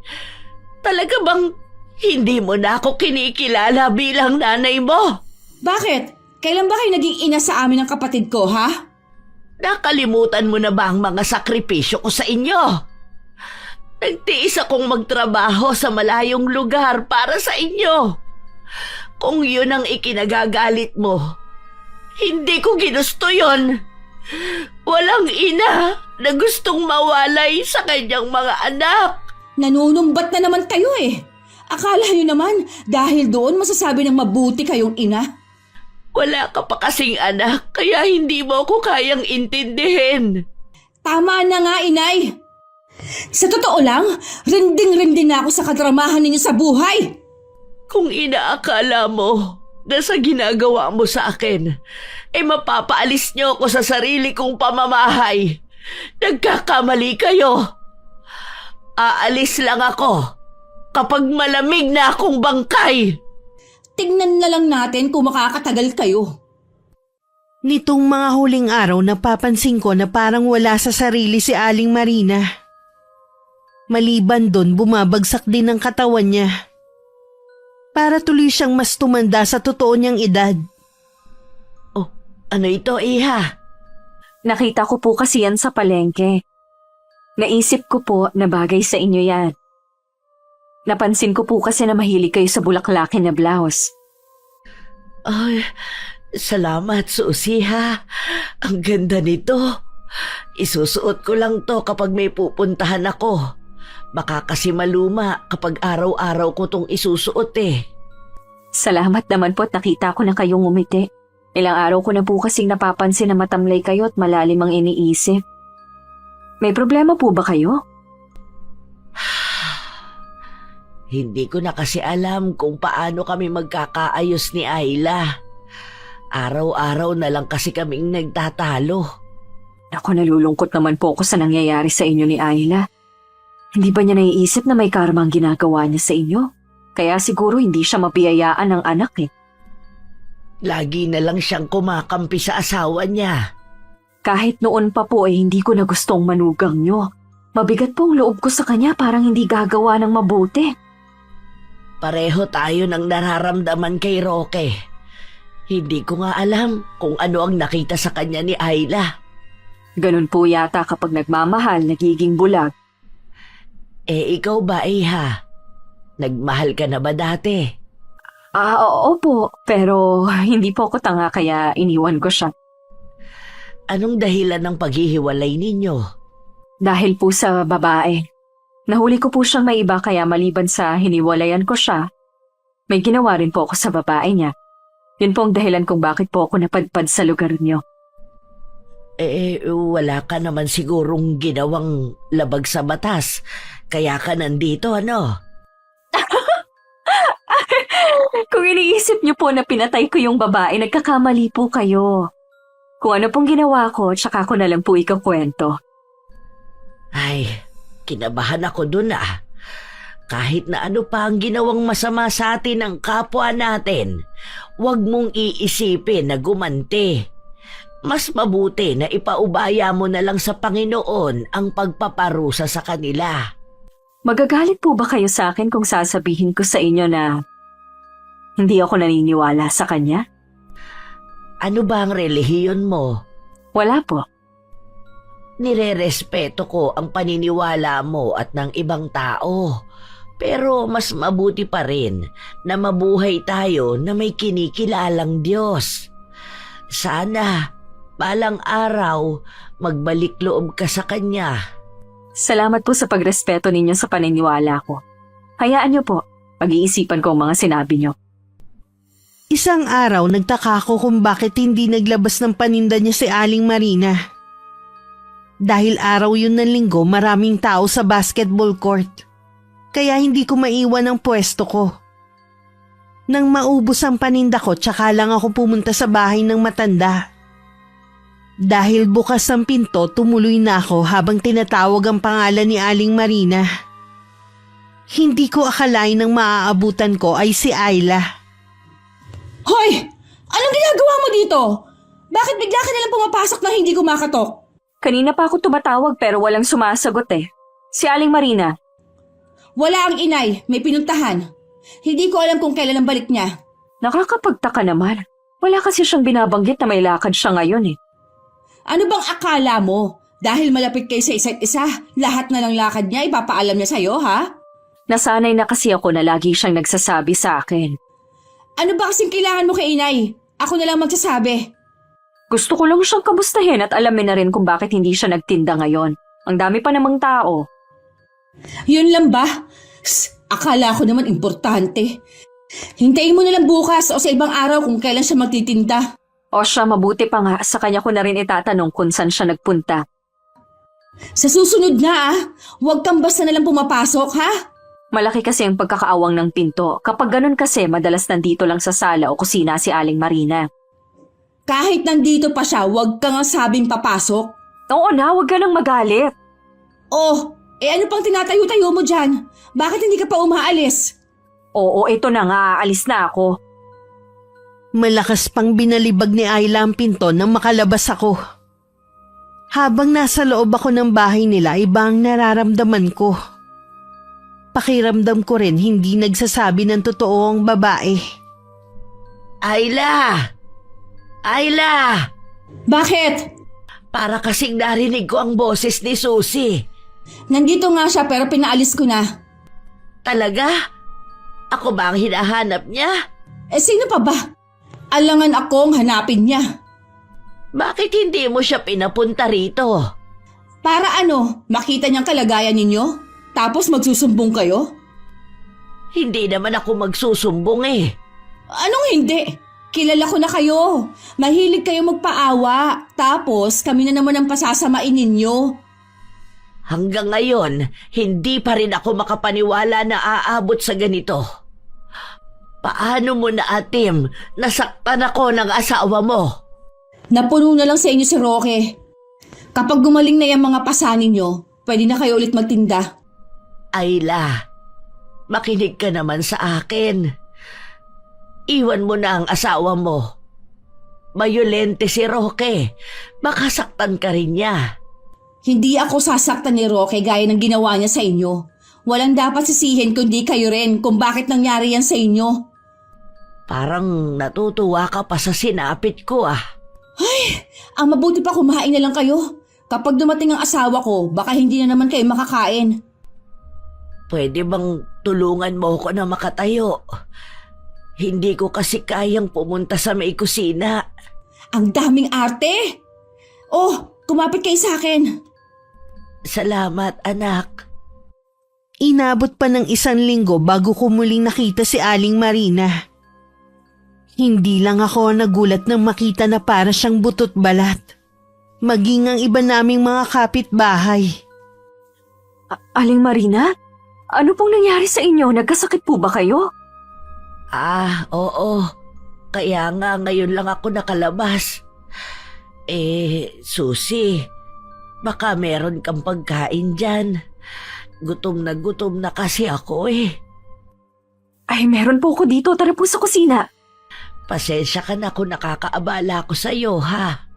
Talaga bang hindi mo na ako kinikilala bilang nanay mo? Bakit? Kailan ba kayo naging ina sa amin ng kapatid ko, ha? Nakalimutan mo na ba ang mga sakripisyo ko sa inyo? Nagtiis akong magtrabaho sa malayong lugar para sa inyo. Kung yun ang ikinagagalit mo, hindi ko ginusto yun. Walang ina na gustong mawalay sa kanyang mga anak. Nanunumbat na naman kayo eh. Akala nyo naman dahil doon masasabi ng mabuti kayong ina. Wala ka pa kasing anak, kaya hindi mo ako kayang intindihin. Tama na nga, inay. Sa totoo lang, rinding-rinding na ako sa kadramahan ninyo sa buhay. Kung inaakala mo na sa ginagawa mo sa akin, mapapaalis niyo ako sa sarili kong pamamahay, nagkakamali kayo. Aalis lang ako kapag malamig na akong bangkay. Tignan na lang natin kung makakatagal kayo. Nitong mga huling araw, napapansin ko na parang wala sa sarili si Aling Marina. Maliban doon, bumabagsak din ang katawan niya. Para tuloy siyang mas tumanda sa totoo niyang edad. Oh, ano ito, Iha? Nakita ko po kasi yan sa palengke. Naisip ko po na bagay sa inyo yan. Napansin ko po kasi na mahilig kayo sa bulaklakin na blouse. Ay, salamat, Susie, ha. Ang ganda nito. Isusuot ko lang to kapag may pupuntahan ako. Baka kasi maluma kapag araw-araw ko tong isusuot eh. Salamat naman po at nakita ko na kayong umiti. Ilang araw ko na po kasing napapansin na matamlay kayo at malalim ang iniisip. May problema po ba kayo? Hindi ko na kasi alam kung paano kami magkakaayos ni Ayla. Araw-araw na lang kasi kaming nagtatalo. Ako, nalulungkot naman po ako sa nangyayari sa inyo ni Ayla. Hindi ba niya naiisip na may karma ang ginagawa niya sa inyo? Kaya siguro hindi siya mapiyayaan ng anak eh. Lagi na lang siyang kumakampi sa asawa niya. Kahit noon pa po hindi ko na gustong manugang niyo. Mabigat po ang loob ko sa kanya, parang hindi gagawa ng mabuti. Pareho tayo ng nararamdaman kay Roque. Hindi ko nga alam kung ano ang nakita sa kanya ni Ayla. Ganun po yata kapag nagmamahal, nagiging bulag. Ikaw ba, Iha? Nagmahal ka na ba dati? Oo po, pero hindi po ako tanga kaya iniwan ko siya. Anong dahilan ng paghihiwalay ninyo? Dahil po sa babae. Nahuli ko po siyang may iba kaya maliban sa hiniwalayan ko siya, may ginawa rin po ako sa babae niya. Yun po ang dahilan kung bakit po ako napadpad sa lugar niyo. Wala ka naman sigurong ginawang labag sa batas. Kaya ka nandito, ano? Kung iniisip niyo po na pinatay ko yung babae, nagkakamali po kayo. Kung ano pong ginawa ko, tsaka ko na lang po ikakwento. Ay, kinabahan ako dun ah. Kahit na ano pa ang ginawang masama sa atin ng kapwa natin, huwag mong iisipin na gumanti. Mas mabuti na ipaubaya mo na lang sa Panginoon ang pagpaparusa sa kanila. Magagalit po ba kayo sa akin kung sasabihin ko sa inyo na hindi ako naniniwala sa kanya? Ano ba ang relihiyon mo? Wala po. Nirerespeto ko ang paniniwala mo at ng ibang tao. Pero mas mabuti pa rin na mabuhay tayo na may kinikilalang Diyos. Sana, balang araw, magbalik loob ka sa Kanya. Salamat po sa pagrespeto ninyo sa paniniwala ko. Hayaan niyo po, pag-iisipan ko ang mga sinabi niyo. Isang araw nagtaka ko kung bakit hindi naglabas ng paninda niya si Aling Marina. Dahil araw yun ng linggo, maraming tao sa basketball court. Kaya hindi ko maiwan ang pwesto ko. Nang maubos ang paninda ko, tsaka lang ako pumunta sa bahay ng matanda. Dahil bukas ang pinto, tumuloy na ako habang tinatawag ang pangalan ni Aling Marina. Hindi ko akalain ang maaabutan ko ay si Ayla. Hoy! Anong ginagawa mo dito? Bakit bigla ka nalang pumapasok nang hindi kumakatok? Kanina pa ako tumatawag pero walang sumasagot eh. Si Aling Marina. Wala ang inay, may pinuntahan. Hindi ko alam kung kailan ang balik niya. Nakakapagtaka naman. Wala kasi siyang binabanggit na may lakad siya ngayon eh. Ano bang akala mo? Dahil malapit kayo sa isa't isa, lahat na ng lakad niya ipapaalam niya sa'yo, ha? Nasanay na kasi ako na lagi siyang nagsasabi sa akin. Ano ba kasing kailangan mo kay inay? Ako na lang magsasabi. Gusto ko lang siyang kamustahin at alamin na rin kung bakit hindi siya nagtinda ngayon. Ang dami pa namang tao. Yun lang ba? Akala ko naman importante. Hintayin mo na lang bukas o sa ibang araw kung kailan siya magtitinda. O siya, mabuti pa nga, sa kanya ko na rin itatanong kung saan siya nagpunta. Sa susunod na huwag kang basta na lang pumapasok, ha? Malaki kasi ang pagkakaawang ng pinto. Kapag ganun kasi, madalas nandito lang sa sala o kusina si Aling Marina. Kahit nandito pa siya, huwag kang sabing papasok. Oo na, huwag ka nang magalit. Oh, ano pang tinatayo-tayo mo dyan? Bakit hindi ka pa umaalis? Oo, ito na nga, aalis na ako. Malakas pang binalibag ni Ayla ang pinto nang makalabas ako. Habang nasa loob ako ng bahay nila, iba ang nararamdaman ko. Pakiramdam ko rin hindi nagsasabi ng totoo ang babae. Ayla! Ayla! Bakit? Para kasing narinig ko ang boses ni Susie. Nandito nga siya pero pinaalis ko na. Talaga? Ako ba ang hinahanap niya? Sino pa ba? Alangan akong hanapin niya. Bakit hindi mo siya pinapunta rito? Para ano, makita niyang kalagayan ninyo? Tapos magsusumbong kayo? Hindi naman ako magsusumbong eh. Anong hindi? Kilala ko na kayo. Mahilig kayo magpaawa. Tapos kami na naman ang pasasamain ninyo. Hanggang ngayon, hindi pa rin ako makapaniwala na aabot sa ganito. Paano mo na, Atim, nasaktan ako ng asawa mo? Napuno na lang sa inyo si Roque. Kapag gumaling na yung mga pasa ninyo, pwede na kayo ulit magtinda. Ayla, makinig ka naman sa akin. Iwan mo na ang asawa mo. Mayolente si Roque. Baka saktan ka rin niya. Hindi ako sasaktan ni Roque gaya ng ginawa niya sa inyo. Walang dapat sisihin kundi kayo rin kung bakit nangyari yan sa inyo. Parang natutuwa ka pa sa sinapit ko ah. Ang mabuti pa kumain na lang kayo. Kapag dumating ang asawa ko, baka hindi na naman kayo makakain. Pwede bang tulungan mo ko na makatayo? Hindi ko kasi kayang pumunta sa may kusina. Ang daming arte! Oh, kumapit kayo sa akin. Salamat, anak. Inabot pa ng 1 linggo bago ko muling nakita si Aling Marina. Hindi lang ako nagulat nang makita na para siyang butot balat. Maging ang iba naming mga kapitbahay. Aling Marina? Ano pong nangyari sa inyo? Nagkasakit po ba kayo? Oo. Kaya nga ngayon lang ako nakalabas. Susi, baka meron kang pagkain dyan. Gutom na kasi ako eh. Ay, meron po ako dito. Tara po sa kusina. Pasensya ka na kung nakakaabala ko sa iyo, ha?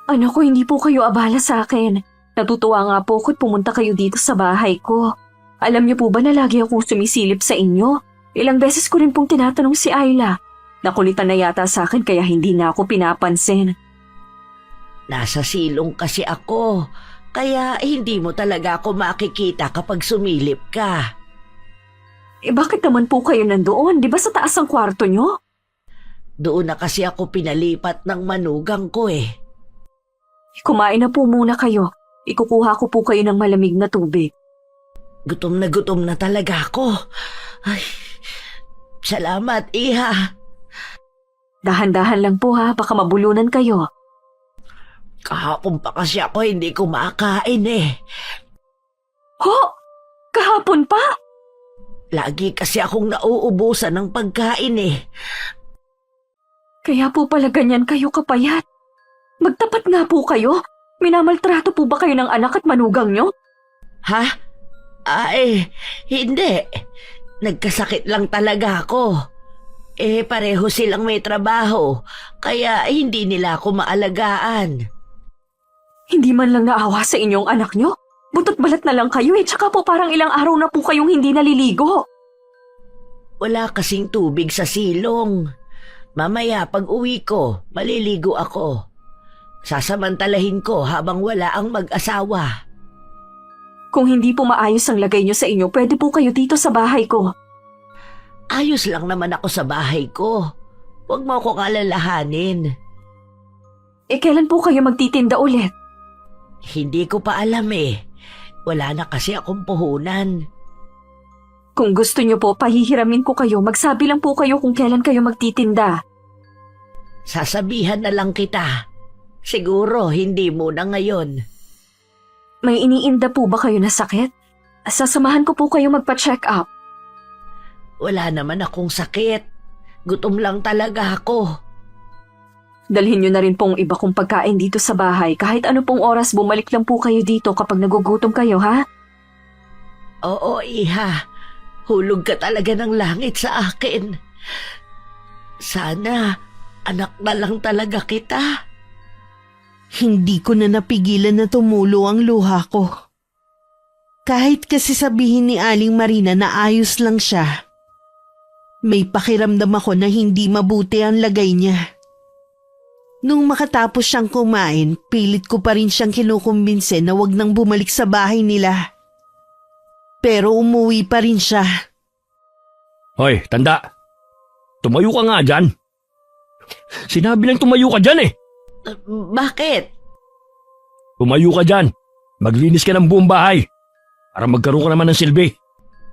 Ano ko, hindi po kayo abala sa akin. Natutuwa nga po ako't pumunta kayo dito sa bahay ko. Alam niyo po ba na lagi akong sumisilip sa inyo? Ilang beses ko rin pong tinatanong si Ayla. Nakulitan na yata sa akin kaya hindi na ako pinapansin. Nasa silong kasi ako, kaya hindi mo talaga ako makikita kapag sumilip ka. Bakit naman po kayo nandoon? Di ba sa taas ang kwarto niyo? Doon na kasi ako pinalipat ng manugang ko eh. Kumain na po muna kayo. Ikukuha ko po kayo ng malamig na tubig. Gutom na talaga ako. Ay, salamat, iha. Dahan-dahan lang po ha, baka mabulunan kayo. Kahapon pa kasi ako hindi kumakain eh. Ho! Kahapon pa? Lagi kasi akong nauubusan ng pagkain eh. Kaya po pala ganyan kayo kapayat. Magtapat nga po kayo. Minamaltrato po ba kayo ng anak at manugang nyo? Ha? Ay, hindi. Nagkasakit lang talaga ako. Pareho silang may trabaho, kaya hindi nila ako maalagaan. Hindi man lang naawa sa inyong anak nyo? Butot balat na lang kayo tsaka po parang ilang araw na po kayong hindi naliligo. Wala kasing tubig sa silong. Mamaya pag uwi ko, maliligo ako. Sasamantalahin ko habang wala ang mag-asawa. Kung hindi po maayos ang lagay nyo sa inyo, pwede po kayo dito sa bahay ko. Ayos lang naman ako sa bahay ko. Huwag mo akong alalahanin. Kailan po kayo magtitinda ulit? Hindi ko pa alam eh. Wala na kasi akong puhunan. Kung gusto nyo po, pahihiramin ko kayo. Magsabi lang po kayo kung kailan kayo magtitinda. Sasabihan na lang kita. Siguro hindi muna ngayon. May iniinda po ba kayo na sakit? Sasamahan ko po kayo magpa-check up. Wala naman akong sakit. Gutom lang talaga ako. Dalhin nyo na rin pong iba kong pagkain dito sa bahay. Kahit ano pong oras, bumalik lang po kayo dito kapag nagugutom kayo, ha? Oo, iha. Hulog ka talaga ng langit sa akin. Sana, anak na lang talaga kita. Hindi ko na napigilan na tumulo ang luha ko. Kahit kasi sabihin ni Aling Marina na ayos lang siya, may pakiramdam ako na hindi mabuti ang lagay niya. Nung makatapos siyang kumain, pilit ko pa rin siyang kinukumbinse na wag nang bumalik sa bahay nila. Pero umuwi pa rin siya. Hoy, tanda. Tumayo ka nga dyan. Sinabi lang tumayo ka dyan eh. Bakit? Tumayo ka dyan. Maglinis ka ng buong bahay. Para magkaroon ka naman ng silbi.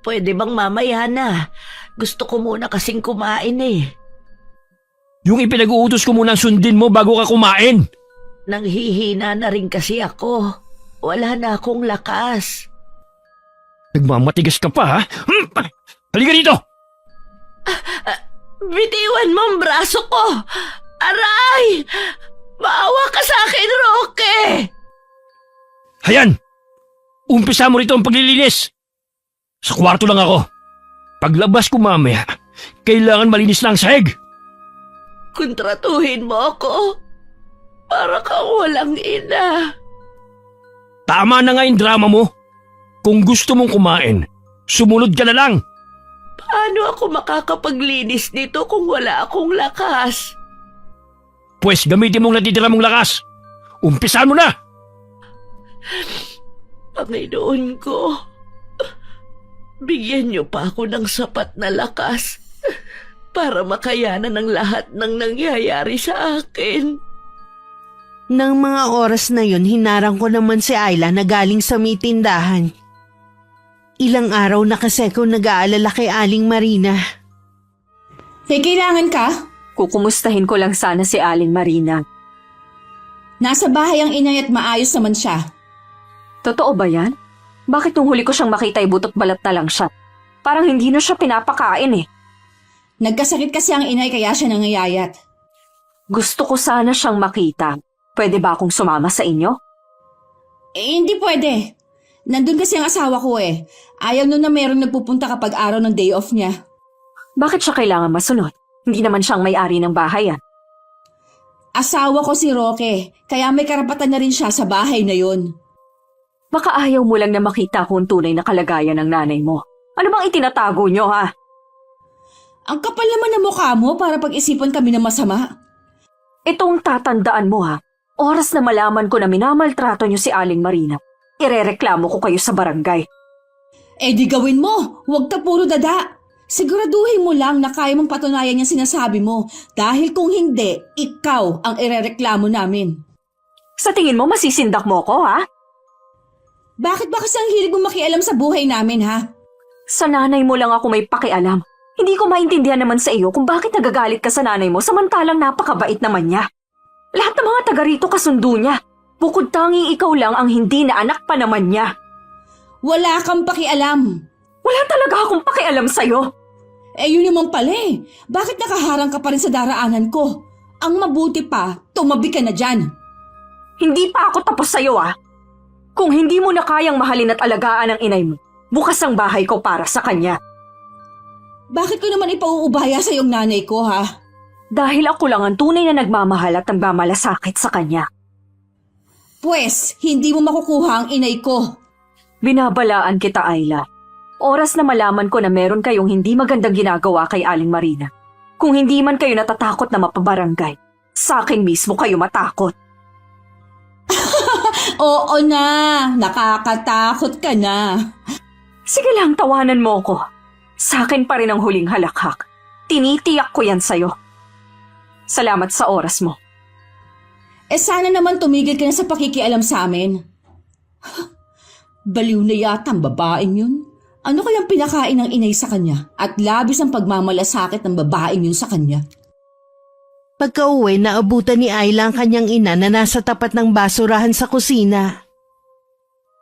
Pwede bang mamaya na? Gusto ko muna kasing kumain eh. Yung ipinag-uutos ko munang sundin mo bago ka kumain. Nanghihina na rin kasi ako. Wala na akong lakas. Nagmamatigas ka pa ha? Halika dito! Bitiwan mo ang braso ko! Aray! Maawa ka sa akin, Roque! Hayan! Umpisa mo rito ang paglilinis. Sa kwarto lang ako. Paglabas ko mamaya, kailangan malinis na ang sahig. Kontratuhin mo ako. Para kang walang ina. Tama na nga yung drama mo. Kung gusto mong kumain, sumunod ka na lang. Paano ako makakapaglinis nito kung wala akong lakas? Pwes gamitin mong natitira mong lakas. Umpisahan mo na! Panginoon ko, bigyan niyo pa ako ng sapat na lakas para makayanan ang lahat ng nangyayari sa akin. Nang mga oras na yun, hinarang ko naman si Ayla na galing sa may tindahan. Ilang araw na kasi ako nag-aalala kay Aling Marina. May kailangan ka? Kukumustahin ko lang sana si Aling Marina. Nasa bahay ang inay at maayos naman siya. Totoo ba yan? Bakit nung huli ko siyang makita ay butot balat na lang siya? Parang hindi na siya pinapakain eh. Nagkasakit kasi ang inay kaya siya nangayayat. Gusto ko sana siyang makita. Pwede ba akong sumama sa inyo? Hindi pwede. Nandun kasi ang asawa ko eh. Ayaw nun na merong nagpupunta kapag araw ng day off niya. Bakit siya kailangan masunod? Hindi naman siyang may-ari ng bahay yan. Asawa ko si Roque, kaya may karapatan na rin siya sa bahay na yun. Baka ayaw mo lang na makita kung tunay na kalagayan ng nanay mo. Ano bang itinatago niyo ha? Ang kapal naman ng mukha mo para pag-isipan kami ng masama. Itong tatandaan mo ha. Oras na malaman ko na minamaltrato niyo si Aling Marina, irereklamo ko kayo sa barangay. Eh di gawin mo, huwag ka puro dada. Siguraduhin mo lang na kaya mong patunayan yung sinasabi mo dahil kung hindi, ikaw ang irereklamo namin. Sa tingin mo masisindak mo ko ha? Bakit ba kasi ang hilig mo makialam sa buhay namin ha? Sa nanay mo lang ako may pakialam. Hindi ko maintindihan naman sa iyo kung bakit nagagalit ka sa nanay mo samantalang napakabait naman niya. Lahat ng mga taga rito kasundo niya. Bukod tanging ikaw lang ang hindi na anak pa naman niya. Wala kang pakialam. Wala talaga akong pakialam sa'yo. Eh yun naman pala eh. Bakit nakaharang ka pa rin sa daraanan ko? Ang mabuti pa, tumabi ka na dyan. Hindi pa ako tapos sa'yo ah. Kung hindi mo na kayang mahalin at alagaan ang inay mo, bukas ang bahay ko para sa kanya. Bakit ko naman ipauubaya sa iyong nanay ko ha? Dahil ako lang ang tunay na nagmamahal at nagmamalasakit sa kanya. Pwes, hindi mo makukuha ang inay ko. Binabalaan kita, Ayla. Oras na malaman ko na meron kayong hindi magandang ginagawa kay Aling Marina. Kung hindi man kayo natatakot na mapabarangay, sa akin mismo kayo matakot. Oo na, nakakatakot ka na. Sige lang, tawanan mo ko. Sa akin pa rin ang huling halakhak. Tinitiyak ko yan sa'yo. Salamat sa oras mo. Eh sana naman tumigil ka na sa pakikialam sa amin. Baliw na yata ang babaeng yun. Ano kayang pinakain ng inay sa kanya at labis ang pagmamalasakit ng babaeng yun sa kanya? Pagka-uwi, naabutan ni Ayla ang kanyang ina na nasa tapat ng basurahan sa kusina.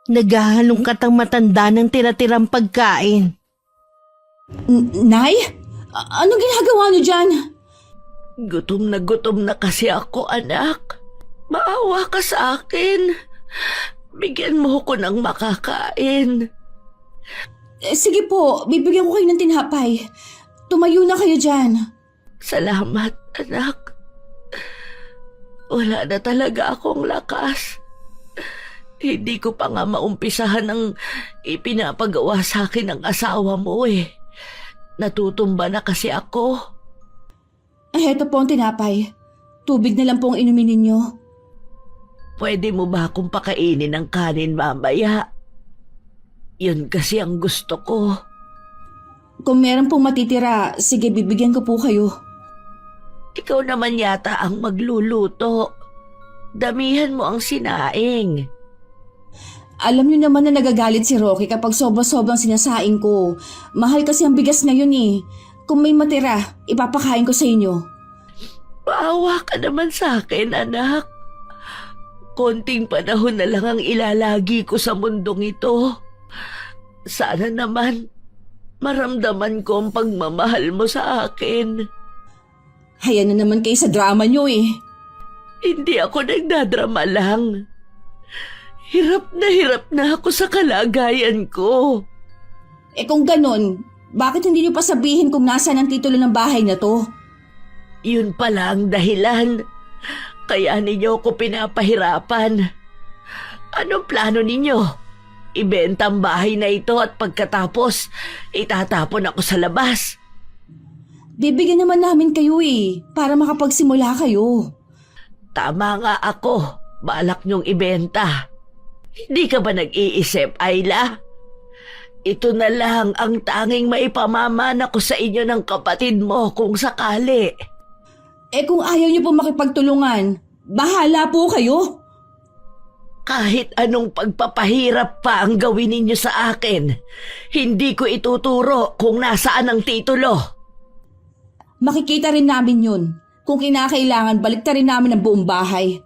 Naghahalongkat ang matanda ng tira-tirang pagkain. Nay? Anong ginagawa niyo dyan? Gutom na kasi ako, anak. Maawa ka sa akin. Bigyan mo ko ng makakain. Sige po, bibigyan ko kayo ng tinapay. Tumayo na kayo dyan. Salamat, anak. Wala na talaga akong lakas. Hindi ko pa nga maumpisahan ang ipinapagawa sa akin ng asawa mo eh. Natutumba na kasi ako. Heto po ang tinapay. Tubig na lang po ang inumin ninyo. Pwede mo ba akong pakainin ng kanin mamaya? Yun kasi ang gusto ko. Kung meron pong matitira, sige bibigyan ko po kayo. Ikaw naman yata ang magluluto. Damihan mo ang sinaing. Alam niyo naman na nagagalit si Rocky kapag sobra-sobrang sinasaing ko. Mahal kasi ang bigas ngayon eh. Kung may matira, ipapakain ko sa inyo. Maawa ka naman sa akin, anak. Konting panahon na lang ang ilalagi ko sa mundong ito. Sana naman maramdaman ko ang pagmamahal mo sa akin. Hayan na naman kayo sa drama niyo eh. Hindi ako nagdadrama lang. Hirap na ako sa kalagayan ko. Eh kung ganun, bakit hindi niyo pa sabihin kung nasaan ang titulo ng bahay na to? Yun pala ang dahilan. Kaya ninyo ako pinapahirapan. Anong plano ninyo? Ibenta ang bahay na ito at pagkatapos, itatapon ako sa labas. Bibigyan naman namin kayo eh, para makapagsimula kayo. Tama nga ako. Balak niyong ibenta. Hindi ka ba nag-iisip, Ayla? Ito na lang ang tanging maipamamana ko sa inyo ng kapatid mo kung sakali. Eh kung ayaw niyo po makipagtulungan, bahala po kayo. Kahit anong pagpapahirap pa ang gawin ninyo sa akin, hindi ko ituturo kung nasaan ang titulo. Makikita rin namin yun. Kung kinakailangan, baliktarin namin ang buong bahay.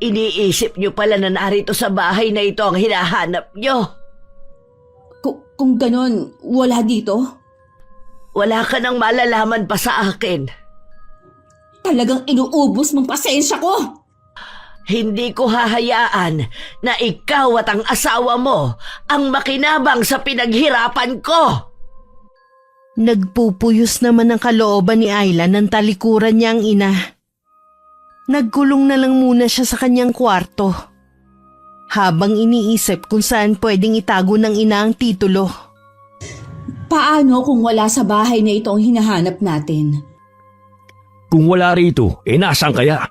Iniisip niyo pala na narito sa bahay na ito ang hinahanap niyo. Kung ganon, wala dito? Wala ka nang malalaman pa sa akin. Talagang inuubos mong pasensya ko. Hindi ko hahayaan na ikaw at ang asawa mo ang makinabang sa pinaghirapan ko. Nagpupuyos naman ang kalooban ni Ayla ng talikuran niya ang ina. Nagkulong na lang muna siya sa kanyang kwarto. Habang iniisip kung saan pwedeng itago ng ina ang titulo. Paano kung wala sa bahay na ito ang hinahanap natin? Kung wala rito, nasaan kaya?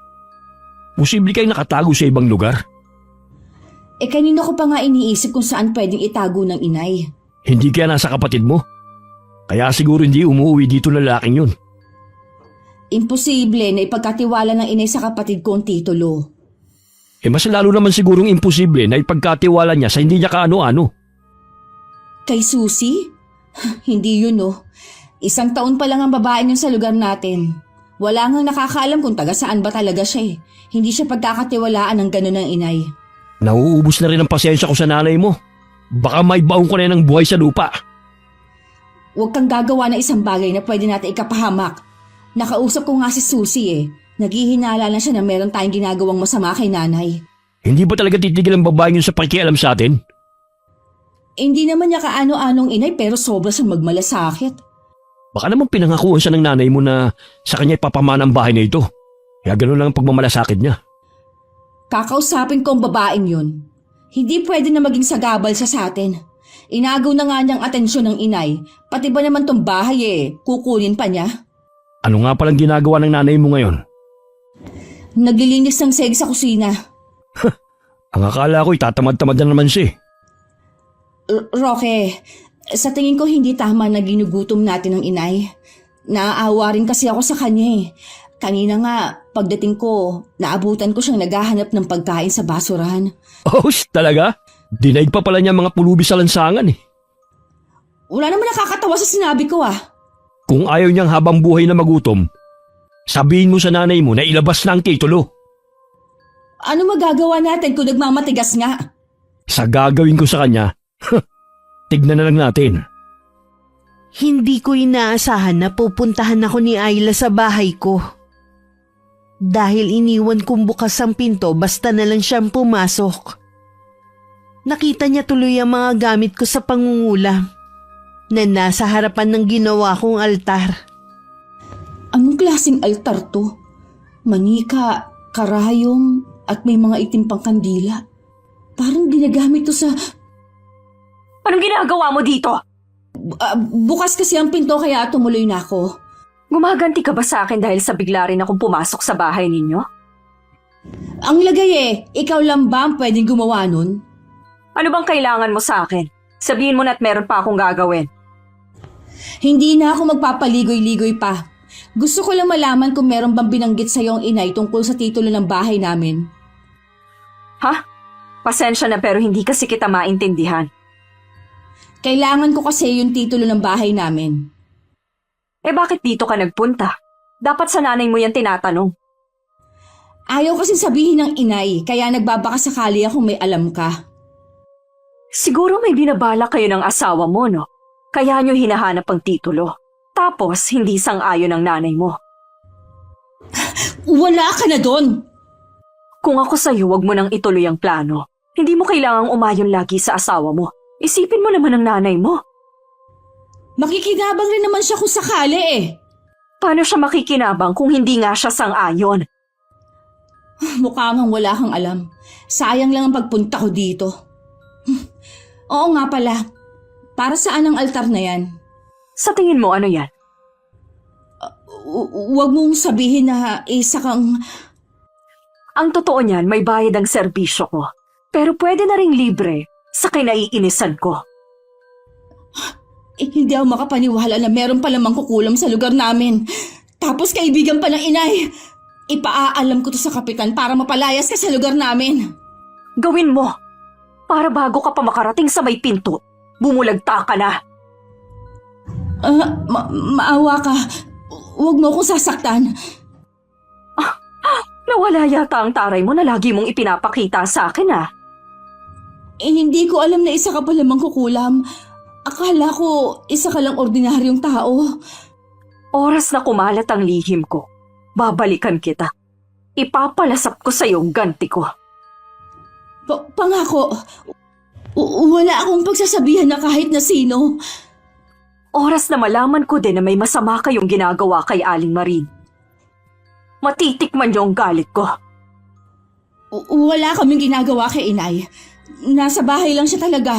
Posible kayong nakatago sa ibang lugar? Eh kanino ko pa nga iniisip kung saan pwedeng itago ng inay? Hindi kaya nasa kapatid mo? Kaya siguro hindi umuwi dito lalaking yun. Imposible na ipagkatiwala ng inay sa kapatid ko ang titulo. Mas lalo naman sigurong imposible na ipagkatiwala niya sa hindi niya kaano-ano. Kay Susie? Hindi yun oh. 1 taon pa lang ang babae niyon sa lugar natin. Wala ngang nakakaalam kung taga saan ba talaga siya eh. Hindi siya pagkakatiwalaan ng gano'n ng inay. Nauubos na rin ang pasensya ko sa nanay mo. Baka may baong ko na ng buhay sa lupa. Huwag kang gagawa ng isang bagay na pwede natin ikapahamak. Nakausap ko nga si Susie eh. Naghihinala na siya na meron tayong ginagawang masama kay nanay. Hindi ba talaga titigil ang babaeng yun sa pakialam sa atin? Hindi naman niya kaano-anong inay pero sobra siyang magmalasakit. Baka naman pinangakuan siya ng nanay mo na sa kanya ipapamana ang bahay na ito. Kaya gano'n lang ang pagmamalasakit niya. Kakausapin ko ang babaeng yun. Hindi pwede na maging sagabal siya sa atin. Inagaw na nga niyang atensyon ng inay. Pati ba naman tong bahay eh, kukunin pa niya? Ano nga palang ginagawa ng nanay mo ngayon? Naglilinis ng seg sa kusina. Ang akala ko itatamad-tamad na naman siya. Roque, sa tingin ko hindi tama na ginugutom natin ng inay. Naaawa rin kasi ako sa kanya eh. Kanina nga, pagdating ko, naabutan ko siyang naghahanap ng pagkain sa basurahan. Oh, talaga? Dinaig pa pala niya mga pulubi sa lansangan eh. Wala naman nakakatawa sa sinabi ko ah. Kung ayaw niyang habang buhay na magutom, sabihin mo sa nanay mo na ilabas na ang titulo. Ano magagawa natin kung nagmamatigas nga? Sa gagawin ko sa kanya, tignan na lang natin. Hindi ko inaasahan na pupuntahan ako ni Ayla sa bahay ko. Dahil iniwan kong bukas ang pinto basta na lang siyang pumasok. Nakita niya tuloy ang mga gamit ko sa pangungulam na nasa harapan ng ginawa kong altar. Anong klaseng altar to? Manika, karayom, at may mga itim pang kandila. Parang ginagamit to sa... Anong ginagawa mo dito? Bukas kasi ang pinto kaya tumuloy na ako. Gumaganti ka ba sa akin dahil sa bigla rin akong pumasok sa bahay ninyo? Ang lagay ikaw lang ba ang pwedeng gumawa nun? Ano bang kailangan mo sa akin? Sabihin mo na't meron pa akong gagawin. Hindi na ako magpapaligoy-ligoy pa. Gusto ko lang malaman kung meron bang binanggit sa ang inay tungkol sa titulo ng bahay namin. Ha? Pasensya na pero hindi kasi kita maintindihan. Kailangan ko kasi yung titulo ng bahay namin. Eh bakit dito ka nagpunta? Dapat sa nanay mo yan tinatanong. Ayaw kasi sabihin ng inay, kaya nagbabaka sakali akong may alam ka. Siguro may binabala kayo ng asawa mo, no? Kaya nyo hinahanap ang titulo. Tapos hindi sang-ayon ng nanay mo. Wala ka na doon! Kung ako sa'yo, wag mo nang ituloy ang plano. Hindi mo kailangang umayon lagi sa asawa mo. Isipin mo naman ang nanay mo. Makikinabang rin naman siya kung sakali eh. Paano siya makikinabang kung hindi nga siya sang-ayon? Mukha ngang wala kang alam. Sayang lang ang pagpunta ko dito. Oo nga pala. Para saan ang altar na yan? Sa tingin mo, ano yan? Huwag mong sabihin na isa kang... Ang totoo niyan, may bayad ang serbisyo ko. Pero pwede na ring libre sa kinaiinisan ko. Hindi ako makapaniwala na meron palang mangkukulam sa lugar namin. Tapos kaibigan pa ng inay. Ipaaalam ko to sa kapitan para mapalayas ka sa lugar namin. Gawin mo. Para bago ka pa makarating sa may pinto, bumulagta ka na. Maawa ka. Huwag mo akong sasaktan. Nawala yata ang taray mo na lagi mong ipinapakita sa akin, ah. Hindi ko alam na isa ka palang mangkukulam. Akala ko isa ka lang ordinaryong tao. Oras na kumalat ang lihim ko, babalikan kita. Ipapalasap ko sa iyong ganti ko. Pangako, wala akong pagsasabihan na kahit na sino. Oras na malaman ko din na may masama kayong ginagawa kay Aling Marin. Matitikman niyo ang galit ko. Wala kaming ginagawa kay inay. Nasa bahay lang siya talaga.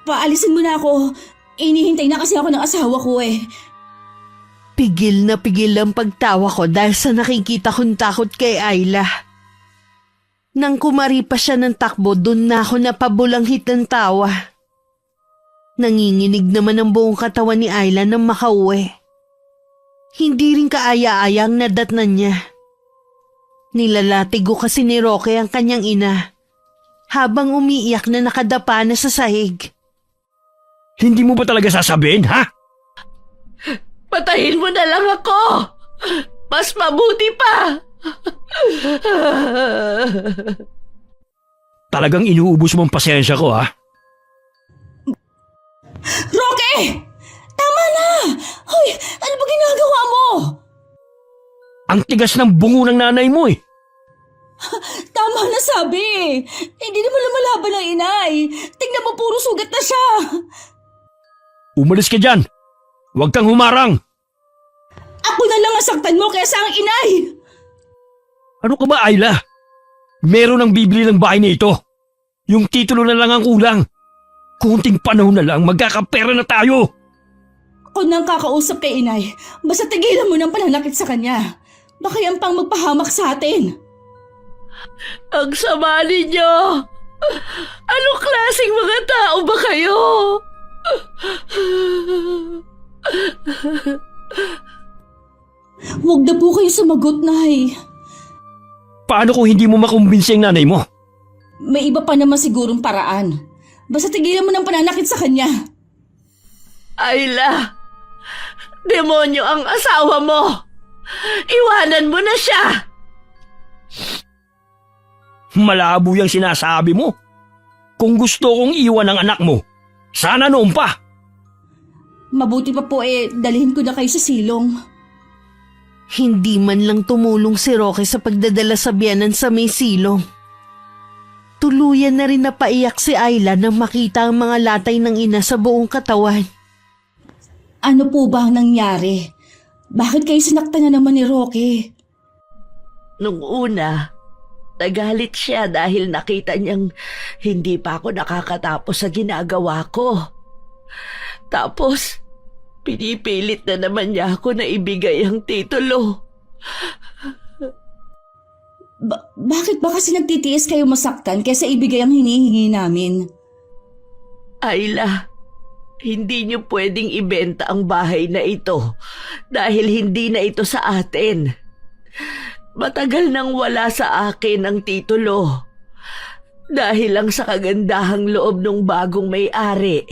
Paalisin mo na ako. Inihintay na kasi ako ng asawa ko eh. Pigil na pigil ang pagtawa ko dahil sa nakikita kong takot kay Ayla. Nang kumari pa siya ng takbo, doon na ako napabulanghit ng tawa. Nanginginig naman ang buong katawan ni Ayla nang makauwi. Hindi rin kaaya-aya ang nadatnan niya. Nilalatig ko kasi ni Roque ang kanyang ina habang umiiyak na nakadapa na sa sahig. Hindi mo ba talaga sasabihin, ha? Patayin mo na lang ako! Mas mabuti pa! Talagang inuubos mo ang pasensya ko, ha? Roque! Tama na! Hoy, ano ba ginagawa mo? Ang tigas ng bungo ng nanay mo, eh. Tama na sabi. Hindi naman lumalaban ang inay. Tingnan mo, puro sugat na siya. Umalis ka dyan. Huwag kang humarang. Ako na lang nasaktan mo kaysa ang inay. Ano ka ba, Ayla? Meron ang bibili ng bahay na ito. Yung titulo na lang ang kulang. Kunting panahon na lang, magkakapera na tayo. Ako nang kakausap kay inay. Basta tigilan mo ng pananakit sa kanya. Baka yan pang magpahamak sa atin. Ang sama ninyo! Anong klaseng mga tao ba kayo? Huwag na po kayo sumagot, Nay. Paano kung hindi mo makumbinsi ang nanay mo? May iba pa naman sigurong paraan. Basta tigilan mo ng pananakit sa kanya. Ayla, demonyo ang asawa mo. Iwanan mo na siya. Malabo yung sinasabi mo. Kung gusto kong iwan ang anak mo, sana noon pa. Mabuti pa po dalhin ko na kayo sa silong. Hindi man lang tumulong si Roque sa pagdadala sa biyanan sa may silong. Tuluyan na rin napaiyak si Ayla nang makita ang mga latay ng ina sa buong katawan. Ano po ba ang nangyari? Bakit kayo sinaktan na naman ni Roque? Nung una, nagalit siya dahil nakita niyang hindi pa ako nakakatapos sa ginagawa ko. Tapos, pinipilit na naman niya ako na ibigay ang titulo. Bakit ba kasi nagtitiis kayo masaktan kaysa ibigay ang hinihingi namin? Ayla, hindi niyo pwedeng ibenta ang bahay na ito dahil hindi na ito sa atin. Matagal nang wala sa akin ang titulo. Dahil lang sa kagandahang loob ng bagong may-ari,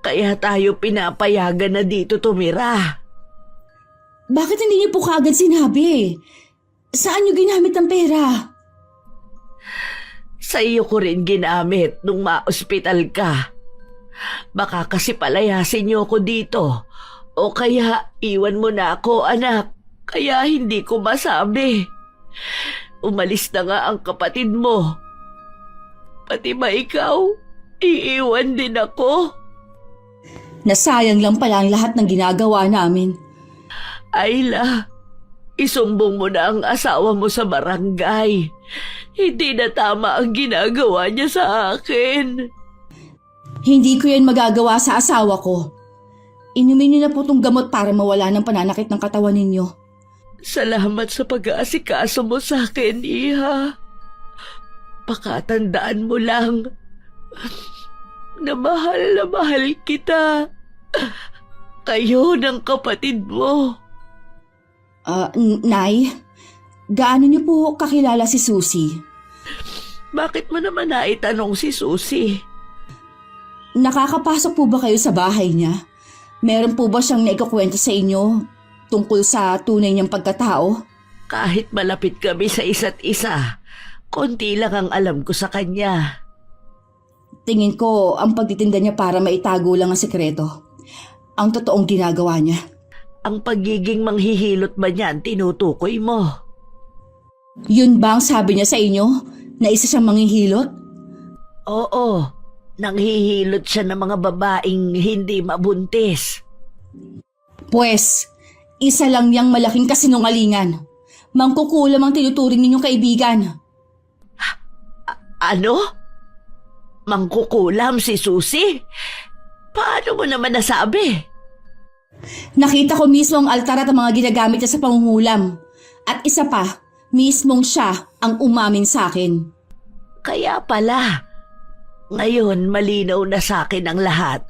kaya tayo pinapayagan na dito tumira. Bakit hindi niyo po kaagad sinabi? Saan niyo ginamit ang pera? Sa iyo ko rin ginamit nung ma-ospital ka. Baka kasi palayasin niyo ako dito. O kaya iwan mo na ako, anak. Kaya hindi ko masabi. Umalis na nga ang kapatid mo. Pati ba ikaw? Iiwan din ako? Nasayang lang pala ang lahat ng ginagawa namin. Ayla, isumbong mo na ang asawa mo sa barangay. Hindi na tama ang ginagawa niya sa akin. Hindi ko yan magagawa sa asawa ko. Inumin niyo na po itong gamot para mawala ng pananakit ng katawan ninyo. Salamat sa pag-aasikaso mo sa akin, Iha. Pakatandaan mo lang na mahal kita. Kayo ng kapatid mo. Nay, gaano niyo po kakilala si Susie? Bakit mo naman naitanong si Susie? Nakakapasok po ba kayo sa bahay niya? Meron po ba siyang naikukwento sa inyo tungkol sa tunay niyang pagkatao? Kahit malapit kami sa isa't isa, konti lang ang alam ko sa kanya. Tingin ko ang pagtitinda niya para maitago lang ang sekreto. Ang totoong ginagawa niya. Ang pagiging manghihilot ba niyan tinutukoy mo? Yun ba ang sabi niya sa inyo? Na isa siyang manghihilot? Oo, nanghihilot siya ng mga babaeng hindi mabuntis. Pwes, isa lang niyang malaking kasinungalingan. Mangkukulam ang tinuturing ninyong kaibigan. Ano? Mangkukulam si Susie? Paano mo naman nasabi? Nakita ko mismo ang altar at ang mga ginagamit niya sa pangungulam. At isa pa, mismong siya ang umamin sa akin. Kaya pala, ngayon malinaw na sa akin ang lahat.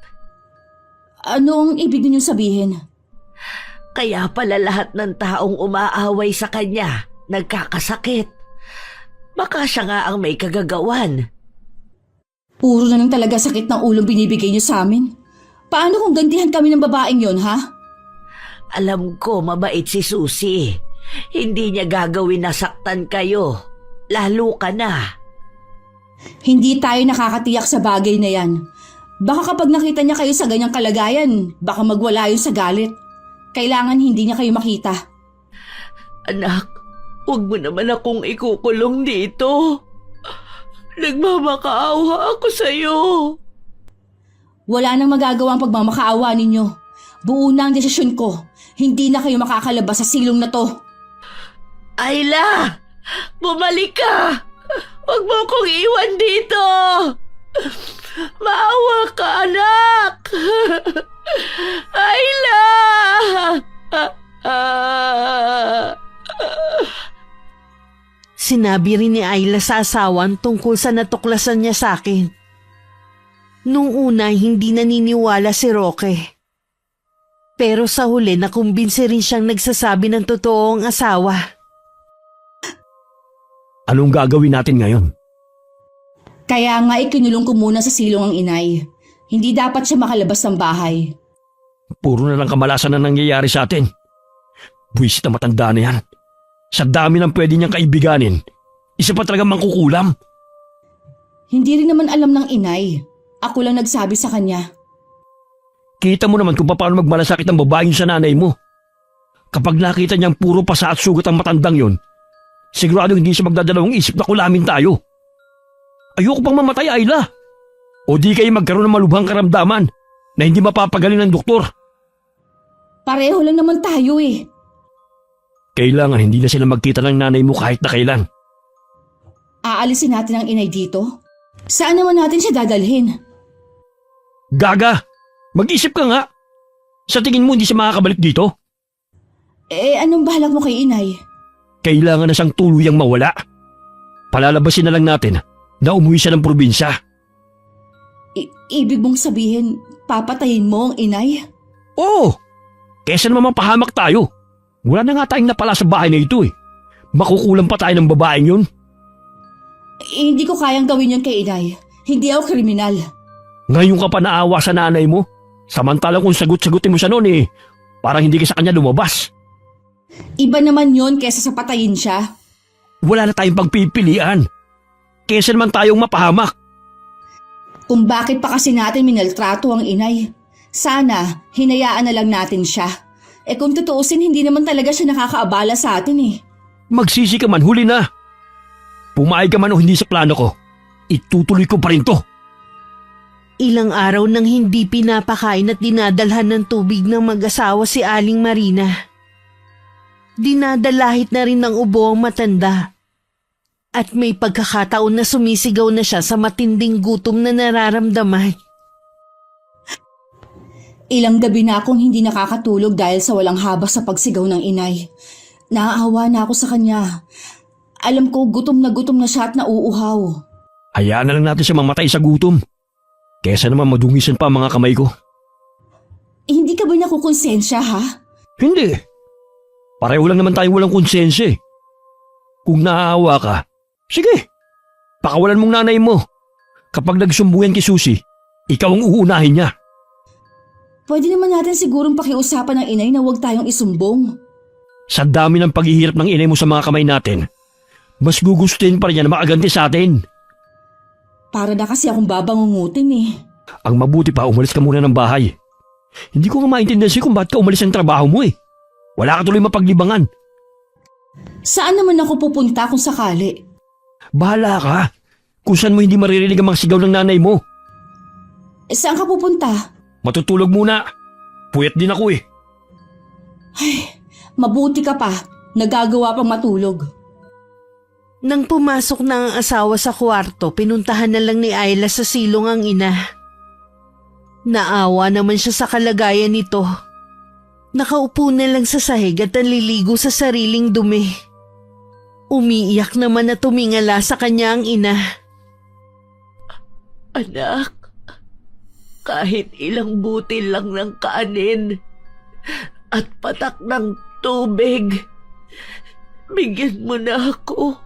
Ano ang ibig ninyong sabihin? Kaya pala lahat ng taong umaaway sa kanya, nagkakasakit. Baka siya nga ang may kagagawan. Puro na lang talaga sakit ng ulong binibigay niyo sa amin. Paano kung gantihan kami ng babaeng yon, ha? Alam ko mabait si Susie. Hindi niya gagawin na saktan kayo. Lalo ka na. Hindi tayo nakakatiyak sa bagay na yan. Baka kapag nakita niya kayo sa ganyang kalagayan, baka magwala yun sa galit. Kailangan hindi niya kayo makita. Anak, huwag mo naman akong ikukulong dito. Nagmamakaawa ako sa'yo. Wala nang magagawa ang pagmamakaawa ninyo. Buo na ang desisyon ko. Hindi na kayo makakalabas sa silong na to. Ayla! Bumalik ka! Huwag mo akong iwan dito! Maawa ka, anak! Ayla! Sinabi rin ni Ayla sa asawan tungkol sa natuklasan niya sa akin. Nung una, hindi naniniwala si Roque. Pero sa huli, nakumbinsi rin siyang nagsasabi ng totoong asawa. Anong gagawin natin ngayon? Kaya nga ikinulong ko muna sa silong ang inay. Hindi dapat siya makalabas ng bahay. Puro na lang kamalasan na nangyayari sa atin. Buwisit na matanda na yan. Sa dami ng pwede niyang kaibiganin, isa pa talagang mangkukulam. Hindi rin naman alam ng inay. Ako lang nagsabi sa kanya. Kita mo naman kung paano magmalasakit ang babaeng sa nanay mo. Kapag nakita niyang puro pasa at sugat ang matandang yon, sigurado hindi siya magdadalawang isip na kulamin tayo. Ayoko pang mamatay, Ayla. O di kayo magkaroon ng malubhang karamdaman na hindi mapapagaling ng doktor. Pareho lang naman tayo eh. Kailangan hindi na sila magkita ng nanay mo kahit na kailan. Aalisin natin ang inay dito? Saan naman natin siya dadalhin? Gaga! Mag-isip ka nga! Sa tingin mo hindi siya makakabalik dito? Anong balak mo kay inay? Kailangan na siyang tuluyang mawala. Palalabasin na lang natin na umuwi siya ng probinsya. Ibig mong sabihin, papatayin mo ang inay? Oo! Kesa naman mapahamak tayo. Wala na nga tayong napala sa bahay na ito eh. Makukulang pa tayo ng babaeng yun. Hindi ko kayang gawin yun kay inay. Hindi ako kriminal. Ngayon ka pa naawa sa nanay mo. Samantalang kung sagot-sagutin mo siya noon eh, parang hindi ka sa kanya lumabas. Iba naman yun kesa sa patayin siya. Wala na tayong pagpipilian. Kesa naman tayong mapahamak. Kung bakit pa kasi natin minaltrato ang inay. Sana, hinayaan na lang natin siya. Kung tutuusin, hindi naman talaga siya nakakaabala sa atin eh. Magsisi ka man, huli na. Pumayag ka man o hindi sa plano ko, itutuloy ko pa rin to. Ilang araw nang hindi pinapakain at dinadalhan ng tubig ng mag-asawa si Aling Marina. Dinadalahit na rin ng ubo ang matanda. At may pagkakataon na sumisigaw na siya sa matinding gutom na nararamdaman. Ilang gabi na akong hindi nakakatulog dahil sa walang habas sa pagsigaw ng inay. Naaawa na ako sa kanya. Alam ko gutom na siya at nauuhaw. Hayaan na lang natin siya mamatay sa gutom. Kesa naman madungisan pa ang mga kamay ko. Hindi ka ba nakukonsensya ha? Hindi. Pareho lang naman tayong walang konsensya eh. Kung naaawa ka, sige, pakawalan mong nanay mo. Kapag nagsumbuyan kay Susie, ikaw ang uunahin niya. Pwede naman natin sigurong pakiusapan ng inay na huwag tayong isumbong. Sa dami ng paghihirap ng inay mo sa mga kamay natin, mas gugustuhin pa rin niya na makaganti sa atin. Para na kasi akong babangungutin eh. Ang mabuti pa, umalis ka muna ng bahay. Hindi ko nga maintindihan kung bakit ka umalis ng trabaho mo eh. Wala ka tuloy mapaglibangan. Saan naman ako pupunta kung sakali? Bahala ka. Kung saan mo hindi maririnig ang mga sigaw ng nanay mo. Saan ka pupunta? Matutulog muna. Puyat din ako eh. Mabuti ka pa. Nagagawa pang matulog. Nang pumasok na ang asawa sa kwarto, pinuntahan na lang ni Ayla sa silong ang ina. Naawa naman siya sa kalagayan nito. Nakaupo na lang sa sahig at naliligo sa sariling dumi. Umiiyak naman at tumingala sa kanya ang ina. Anak, kahit ilang butil lang ng kanin at patak ng tubig, bigyan mo na ako.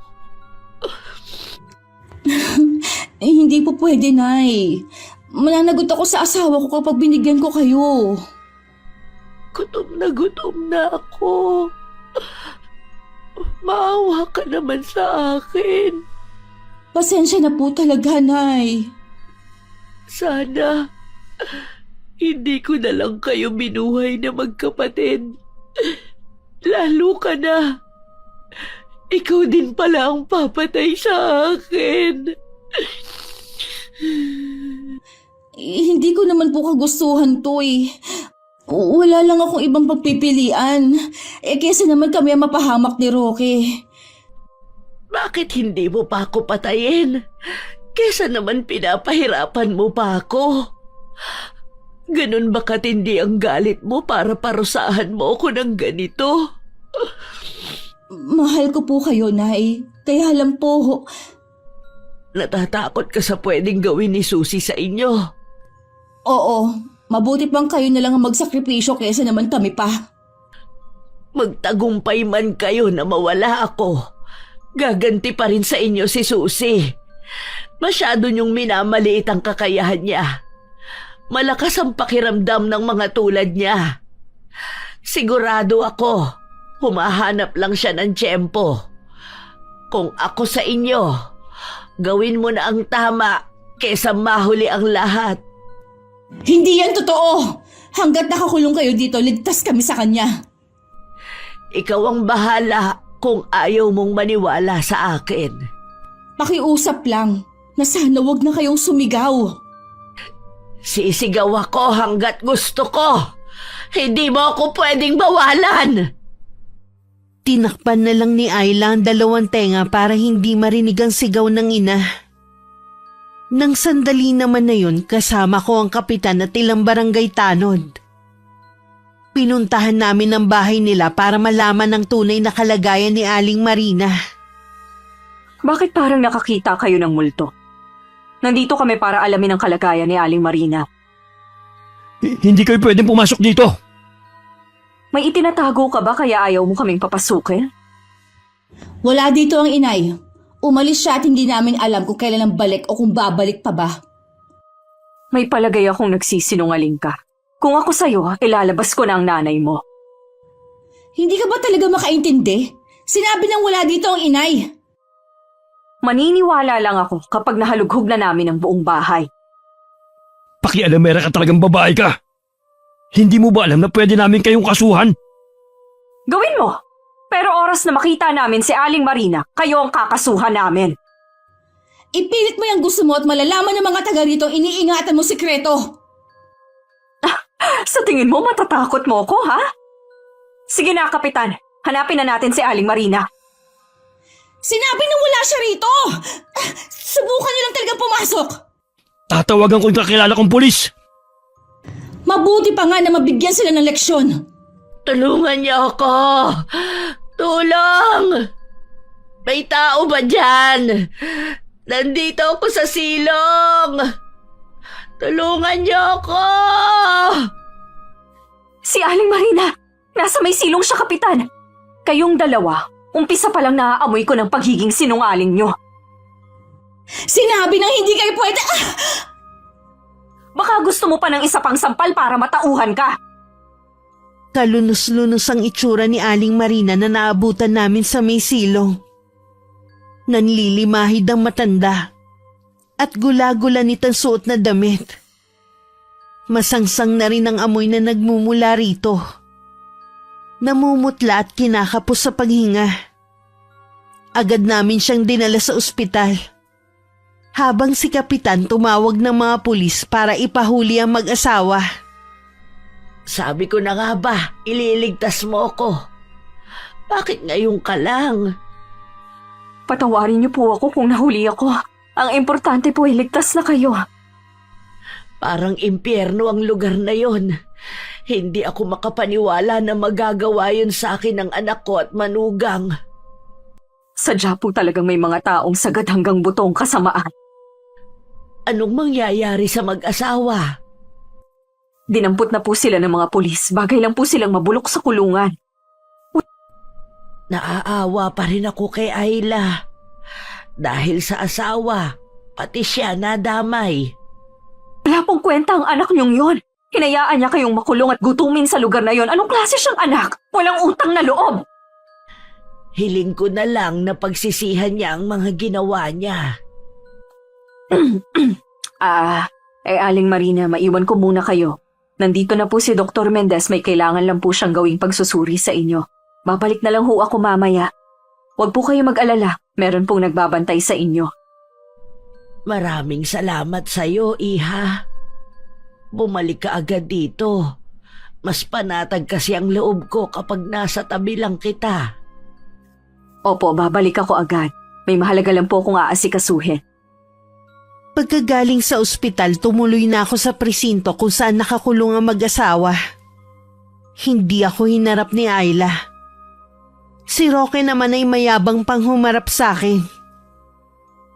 Hindi po pwede, Nay. Mananagot ako sa asawa ko kapag binigyan ko kayo. Gutom na ako. Maawa ka naman sa akin. Pasensya na po talaga, Nay. Sana hindi ko na lang kayo binuhay na magkapatid. Lalo ka na. Ikaw din pala ang papatay sa akin. Hindi ko naman po kagustuhan to eh. Wala lang akong ibang pagpipilian. Kesa naman kami ang mapahamak ni Roque. Bakit hindi mo pa ako patayin? Kesa naman pinapahirapan mo pa ako. Ganun ba katindi ang galit mo para parusahan mo ako ng ganito? Mahal ko po kayo, Nay. Kaya lang po. Natatakot ka sa pwedeng gawin ni Susie sa inyo. Oo, mabuti pang kayo na lang ang magsakripisyo kesa naman kami pa. Magtagumpay man kayo na mawala ako, gaganti pa rin sa inyo si Susie. Masyado niyong minamaliit ang kakayahan niya. Malakas ang pakiramdam ng mga tulad niya. Sigurado ako, humahanap lang siya ng tiyempo. Kung ako sa inyo, gawin mo na ang tama kesa mahuli ang lahat. Hindi yan totoo! Hanggat nakakulong kayo dito, ligtas kami sa kanya. Ikaw ang bahala kung ayaw mong maniwala sa akin. Pakiusap lang na sana wag na kayong sumigaw. Sisigaw ako hanggat gusto ko. Hindi mo ako pwedeng bawalan. Tinakpan na lang ni Ayla ang dalawang tenga para hindi marinig ang sigaw ng ina. Nang sandali naman na yun, kasama ko ang kapitan at ilang barangay tanod. Pinuntahan namin ang bahay nila para malaman ang tunay na kalagayan ni Aling Marina. Bakit parang nakakita kayo ng multo? Nandito kami para alamin ang kalagayan ni Aling Marina. Hindi kayo pwedeng pumasok dito. May itinatago ka ba kaya ayaw mo kaming papasukin? Wala dito ang inay. Umalis siya at hindi namin alam kung kailan ang balik o kung babalik pa ba. May palagay akong nagsisinungaling ka. Kung ako sa'yo, ilalabas ko na ang nanay mo. Hindi ka ba talaga makaintindi? Sinabi nang wala dito ang inay. Maniniwala lang ako kapag nahalughog na namin ang buong bahay. Pakialamera ka talagang babae ka. Hindi mo ba alam na pwede namin kayong kasuhan? Gawin mo! Pero oras na makita namin si Aling Marina, kayo ang kakasuhan namin. Ipilit mo yung gusto mo at malalaman ng mga taga rito iniingatan mo sikreto. Sa tingin mo matatakot mo ko, ha? Sige na, Kapitan. Hanapin na natin si Aling Marina. Sinabi nang wala siya rito! Subukan niyo lang talagang pumasok! Tatawagan ko yung kakilala kong pulis. Mabuti pa nga na mabigyan sila ng leksyon. Tulungan niyo ako! Tulong! May tao ba dyan? Nandito ako sa silong! Tulungan niyo ako! Si Aling Marina! Nasa may silong siya, Kapitan! Kayong dalawa, umpisa pa lang naaamoy ko ng pagiging sinungaling nyo. Sinabi nang hindi kayo pwede... Baka gusto mo pa ng isa pang sampal para matauhan ka. Kalunos-lunos ang itsura ni Aling Marina na naabutan namin sa may silong. Nanlilimahid ang matanda at gula-gula nitang suot na damit. Masangsang na rin ang amoy na nagmumula rito. Namumutla at kinakapos sa paghinga. Agad namin siyang dinala sa ospital. Habang si Kapitan tumawag ng mga pulis para ipahuli ang mag-asawa. Sabi ko na nga ba, ililigtas mo ako. Bakit ngayon ka lang? Patawarin niyo po ako kung nahuli ako. Ang importante po ay ligtas na kayo. Parang impyerno ang lugar na yon. Hindi ako makapaniwala na magagawa yun sa akin ng anak ko at manugang. Sadya po talagang may mga taong sagad hanggang butong kasamaan. Anong mangyayari sa mag-asawa? Dinampot na po sila ng mga pulis. Bagay lang po silang mabulok sa kulungan. Naaawa pa rin ako kay Ayla. Dahil sa asawa, pati siya nadamay. Wala pong kwenta ang anak niyong yon. Hinayaan niya kayong makulong at gutumin sa lugar na yon. Anong klase siyang anak? Walang utang na loob. Hiling ko na lang na pagsisihan niya ang mga ginawa niya. Aling Marina, maiwan ko muna kayo. Nandito na po si Dr. Mendez, may kailangan lang po siyang gawing pagsusuri sa inyo. Babalik na lang ho ako mamaya. Huwag po kayo mag-alala, meron pong nagbabantay sa inyo. Maraming salamat sa iyo, Iha. Bumalik ka agad dito. Mas panatag kasi ang loob ko kapag nasa tabi lang kita. Opo, babalik ako agad. May mahalaga lang po akong aasikasuhin. Pagkagaling sa ospital, tumuloy na ako sa presinto kung saan nakakulong ang mag-asawa. Hindi ako hinarap ni Ayla. Si Roque naman ay mayabang pang humarap sa akin.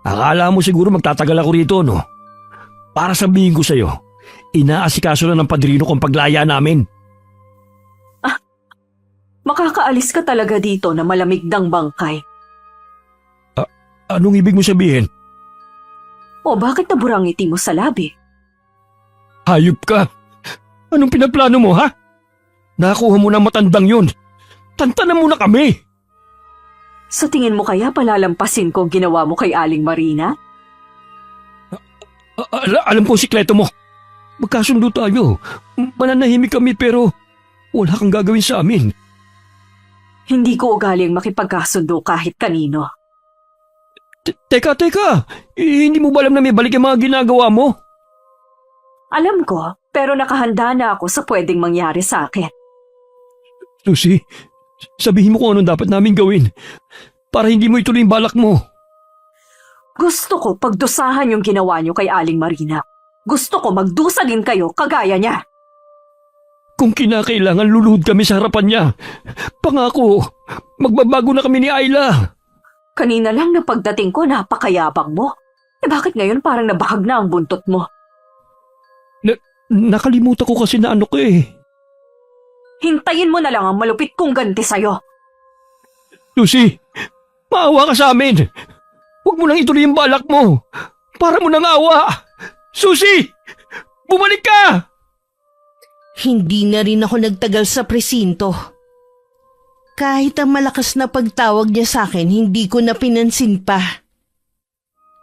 Akala mo siguro magtatagal ako rito, no? Para sabihin ko sa'yo, inaasikaso na ng padrino kong paglaya namin. Makakaalis ka talaga dito na malamig ng bangkay. Anong ibig mo sabihin? O bakit naburang ngiti mo sa labi? Hayop ka! Anong pinaplano mo, ha? Nakakuha mo ng matandang yun. Tantanan mo na kami! Sa tingin mo kaya palalampasin ko ang ginawa mo kay Aling Marina? Alam ko ang sikreto mo. Magkasundo tayo. Mananahimik kami pero wala kang gagawin sa amin. Hindi ko ugaling makipagkasundo kahit kanino. Teka! Hindi mo ba alam na may balik ang mga ginagawa mo? Alam ko, pero nakahanda na ako sa pwedeng mangyari sa akin. Lucy, sabihin mo kung anong dapat namin gawin para hindi mo ituloy yung balak mo. Gusto ko pagdusahan yung ginawa niyo kay Aling Marina. Gusto ko magdusa din kayo kagaya niya. Kung kinakailangan luluhod kami sa harapan niya, pangako, magbabago na kami ni Ayla. Kanina lang na pagdating ko napakayabang mo. bakit ngayon parang nabahag na ang buntot mo? Nakalimutan ko kasi na ano ko eh. Hintayin mo na lang ang malupit kong ganti sa'yo. Lucy, maawa ka sa amin. Huwag mo nang ituloy yung balak mo. Para mo nang awa. Susie, bumalik ka! Hindi na rin ako nagtagal sa presinto. Kahit ang malakas na pagtawag niya sa akin, hindi ko na pinansin pa.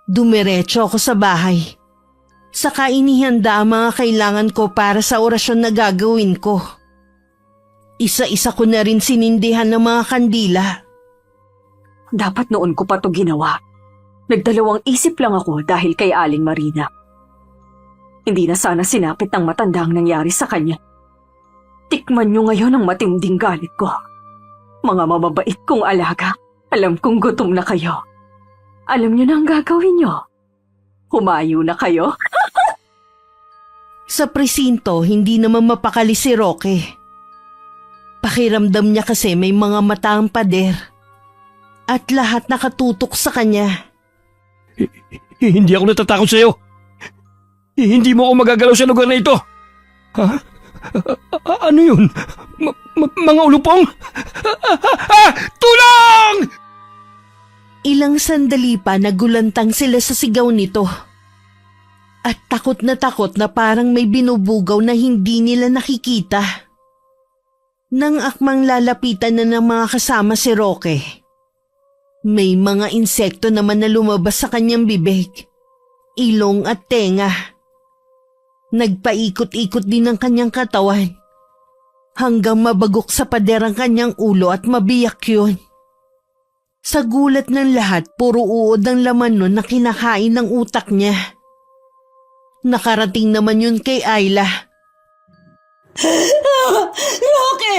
Dumiretso ako sa bahay. Saka inihanda ang mga kailangan ko para sa orasyon na gagawin ko. Isa-isa ko na rin sinindihan ng mga kandila. Dapat noon ko pa to ginawa. Nagdalawang isip lang ako dahil kay Aling Marina. Hindi na sana sinapit ng matanda ang nangyari sa kanya. Tikman niyo ngayon ang matinding galit ko. Mga mababait kong alaga, alam kong gutom na kayo. Alam niyo na ang gagawin niyo. Humayo na kayo. Sa presinto, hindi naman mapakali si Roque. Pakiramdam niya kasi may mga mata ang pader. At lahat nakatutok sa kanya. Hindi ako natatakot sa'yo. Hindi mo ako magagalaw sa lugar na ito. Ha? Ano yun? Mga ulupong? Tulong! Ilang sandali pa nagulantang sila sa sigaw nito. At takot na parang may binubugaw na hindi nila nakikita. Nang akmang lalapitan na ng mga kasama si Roque, may mga insekto naman na lumabas sa kanyang bibig, ilong at tenga. Nagpaikot-ikot din ang kanyang katawan hanggang mabagok sa pader ang kanyang ulo at mabiyak yun. Sa gulat ng lahat, puro uod ang laman nun na kinakain ng utak niya. Nakarating naman yun kay Ayla. Roque!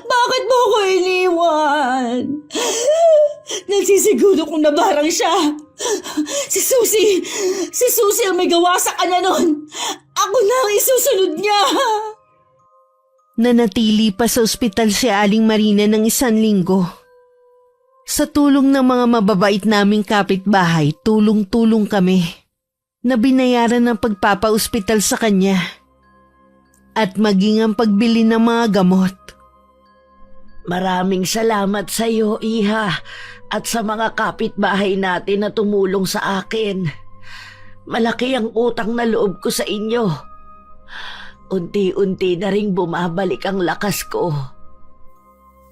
Bakit mo ko iniwan? Nagsisiguro kong nabarang siya. Si Susie ang may gawa sa kanya nun. Ako na ang isusunod niya. Nanatili pa sa ospital si Aling Marina ng 1 linggo. Sa tulong ng mga mababait naming kapitbahay, tulong-tulong kami na binayaran ng pagpapa-ospital sa kanya at maging ang pagbili ng mga gamot. Maraming salamat sa iyo, Iha, at sa mga kapitbahay natin na tumulong sa akin. Malaki ang utang na loob ko sa inyo. Unti-unti na ring bumabalik ang lakas ko.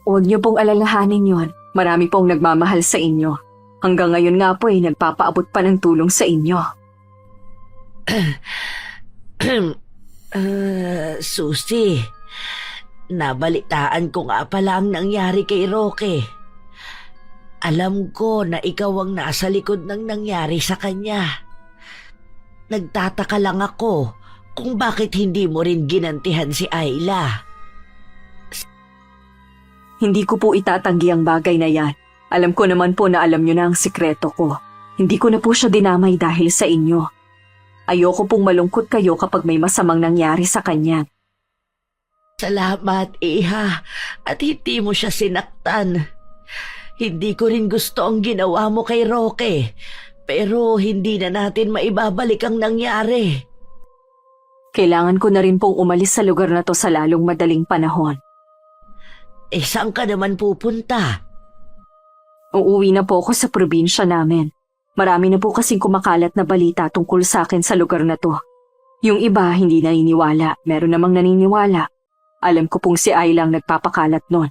Huwag niyo pong alalahanin yon. Marami pong nagmamahal sa inyo. Hanggang ngayon nga po nagpapaabot pa ng tulong sa inyo. Susie, nabalitaan ko nga pala ang nangyari kay Roque. Alam ko na ikaw ang nasa likod ng nangyari sa kanya. Nagtataka lang ako kung bakit hindi mo rin ginantihan si Ayla. Hindi ko po itatanggi ang bagay na yan. Alam ko naman po na alam niyo na ang sikreto ko. Hindi ko na po siya dinamay dahil sa inyo. Ayoko pong malungkot kayo kapag may masamang nangyari sa kanya. Salamat, Iha, at hindi mo siya sinaktan. Hindi ko rin gusto ang ginawa mo kay Roque, pero hindi na natin maibabalik ang nangyari. Kailangan ko na rin pong umalis sa lugar na to sa lalong madaling panahon. Saan ka naman pupunta? Uuwi na po ako sa probinsya namin. Marami na po kasing kumakalat na balita tungkol sa akin sa lugar na to. Yung iba hindi naniniwala, meron namang naniniwala. Alam ko pong si Ayla ang nagpapakalat nun.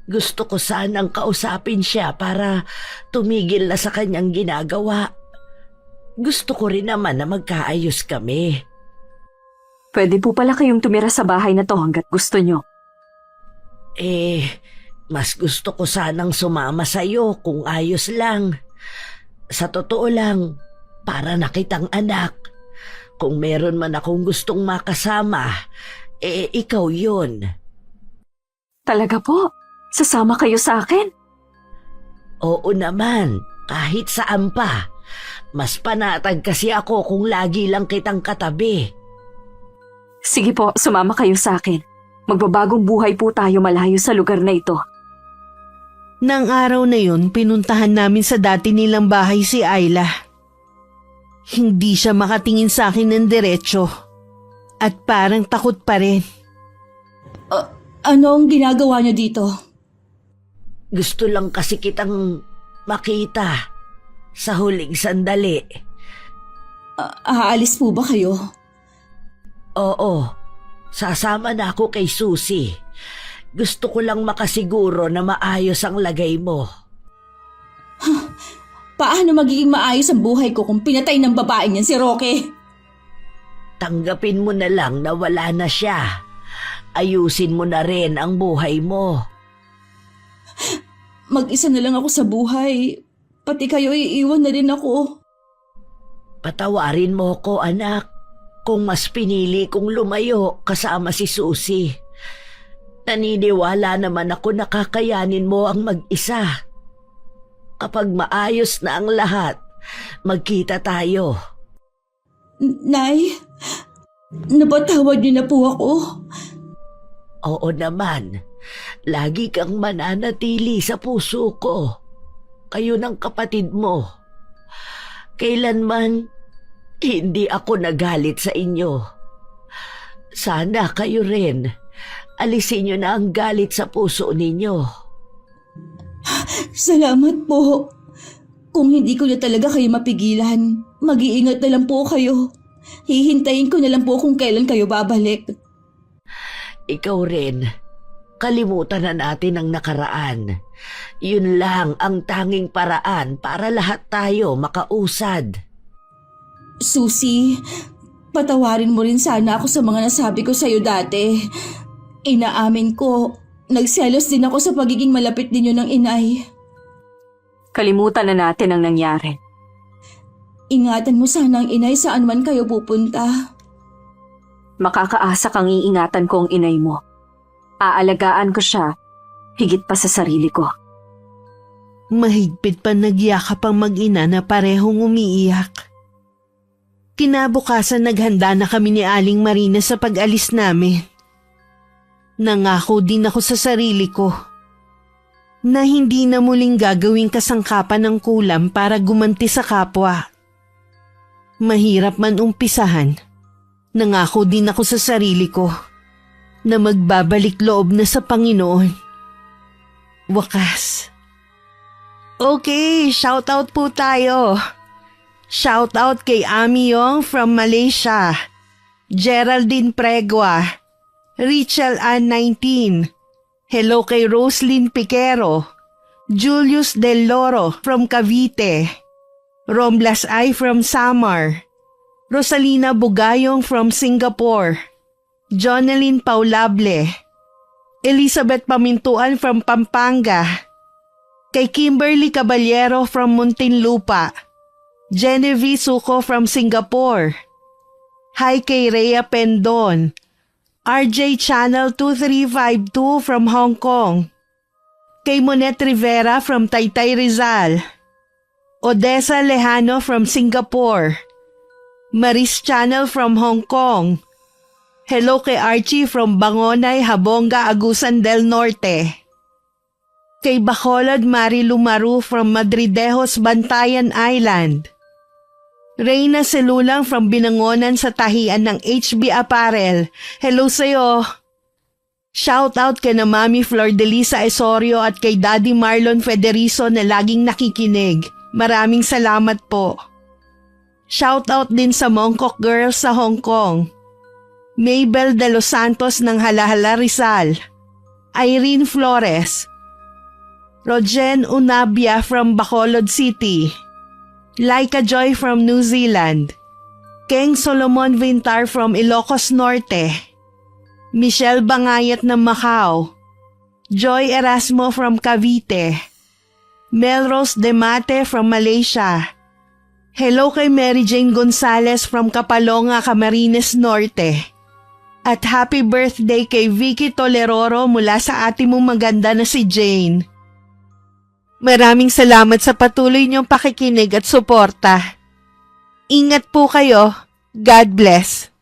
Gusto ko sanang kausapin siya para tumigil na sa kanyang ginagawa. Gusto ko rin naman na magkaayos kami. Pwede po pala kayong tumira sa bahay na to hanggat gusto nyo. Mas gusto ko sanang sumama sa'yo kung ayos lang. Sa totoo lang, para na kitang anak. Kung meron man akong gustong makasama, ikaw yun. Talaga po? Sasama kayo sa akin? Oo naman, kahit saan pa. Mas panatag kasi ako kung lagi lang kitang katabi. Sige po, sumama kayo sa akin. Magbabagong buhay po tayo malayo sa lugar na ito. Nang araw na yun, pinuntahan namin sa dati nilang bahay si Ayla. Hindi siya makatingin sa akin ng diretsyo at parang takot pa rin. Anong ginagawa niyo dito? Gusto lang kasi kitang makita sa huling sandali. Aalis po ba kayo? Oo, sasama na ako kay Susie. Gusto ko lang makasiguro na maayos ang lagay mo. Paano magiging maayos ang buhay ko kung pinatay ng babaeng yan si Roque? Tanggapin mo na lang na wala na siya. Ayusin mo na rin ang buhay mo. Mag-isa na lang ako sa buhay. Pati kayo iiwan na rin ako. Patawarin mo ko, anak, kung mas pinili kong lumayo kasama si Susie. Naniniwala naman ako na kakayanin mo ang mag-isa. Kapag maayos na ang lahat, magkita tayo. Nay, napatawad niyo na po ako. Oo naman, lagi kang mananatili sa puso ko. Kayo ng kapatid mo. Kailanman, hindi ako nagalit sa inyo. Sana kayo rin. Alisin niyo na ang galit sa puso ninyo. Salamat po. Kung hindi ko na talaga kayo mapigilan, mag-iingat na lang po kayo. Hihintayin ko na lang po kung kailan kayo babalik. Ikaw rin. Kalimutan na natin ang nakaraan. Yun lang ang tanging paraan para lahat tayo makausad. Susie, patawarin mo rin sana ako sa mga nasabi ko sa'yo dati. Inaamin ko, nagselos din ako sa pagiging malapit ninyo ng inay. Kalimutan na natin ang nangyari. Ingatan mo sana ang inay saan man kayo pupunta. Makakaasa kang iingatan ko ang inay mo. Aalagaan ko siya, higit pa sa sarili ko. Mahigpit pa nagyakap ang mag-ina na parehong umiiyak. Kinabukasan naghanda na kami ni Aling Marina sa pag-alis namin. Nangako din ako sa sarili ko na hindi na muling gagawing kasangkapan ng kulam para gumanti sa kapwa. Mahirap man umpisahan, nangako din ako sa sarili ko na magbabalik loob na sa Panginoon. Wakas. Okay, shoutout po tayo. Shoutout kay Ami Yong from Malaysia, Geraldine Pregua, Richel Ann 19. Hello kay Roslyn Piquero, Julius Del Loro from Cavite, Romblas I from Samar, Rosalina Bugayong from Singapore, Jonalyn Paulable, Elizabeth Pamintuan from Pampanga, kay Kimberly Caballero from Muntinlupa, Genevieve Suco from Singapore, hi kay Rhea Pendon, RJ Channel 2352 from Hong Kong, kay Monet Rivera from Taytay Rizal, Odessa Lejano from Singapore, Maris Channel from Hong Kong, hello kay Archie from Bangonay, Habonga, Agusan del Norte, kay Bacolod Marilu Maru from Madridejos, Bantayan Island, Reyna Selulang from Binangonan sa tahian ng HB Apparel. Hello sa'yo. Shout out kay na Mami Flor de Lisa Esorio at kay Daddy Marlon Federizo na laging nakikinig. Maraming salamat po. Shout out din sa Mongkok Girls sa Hong Kong. Mabel de los Santos ng Halahala Rizal. Irene Flores. Rogen Unabia from Bacolod City. Laika Joy from New Zealand, Keng Solomon Vintar from Ilocos Norte, Michelle Bangayat ng Macau, Joy Erasmo from Cavite, Melrose Demate from Malaysia, hello kay Mary Jane Gonzalez from Kapalonga, Camarines Norte, at happy birthday kay Vicky Toleroro mula sa ate mong maganda na si Jane. Maraming salamat sa patuloy niyong pakikinig at suporta. Ingat po kayo. God bless.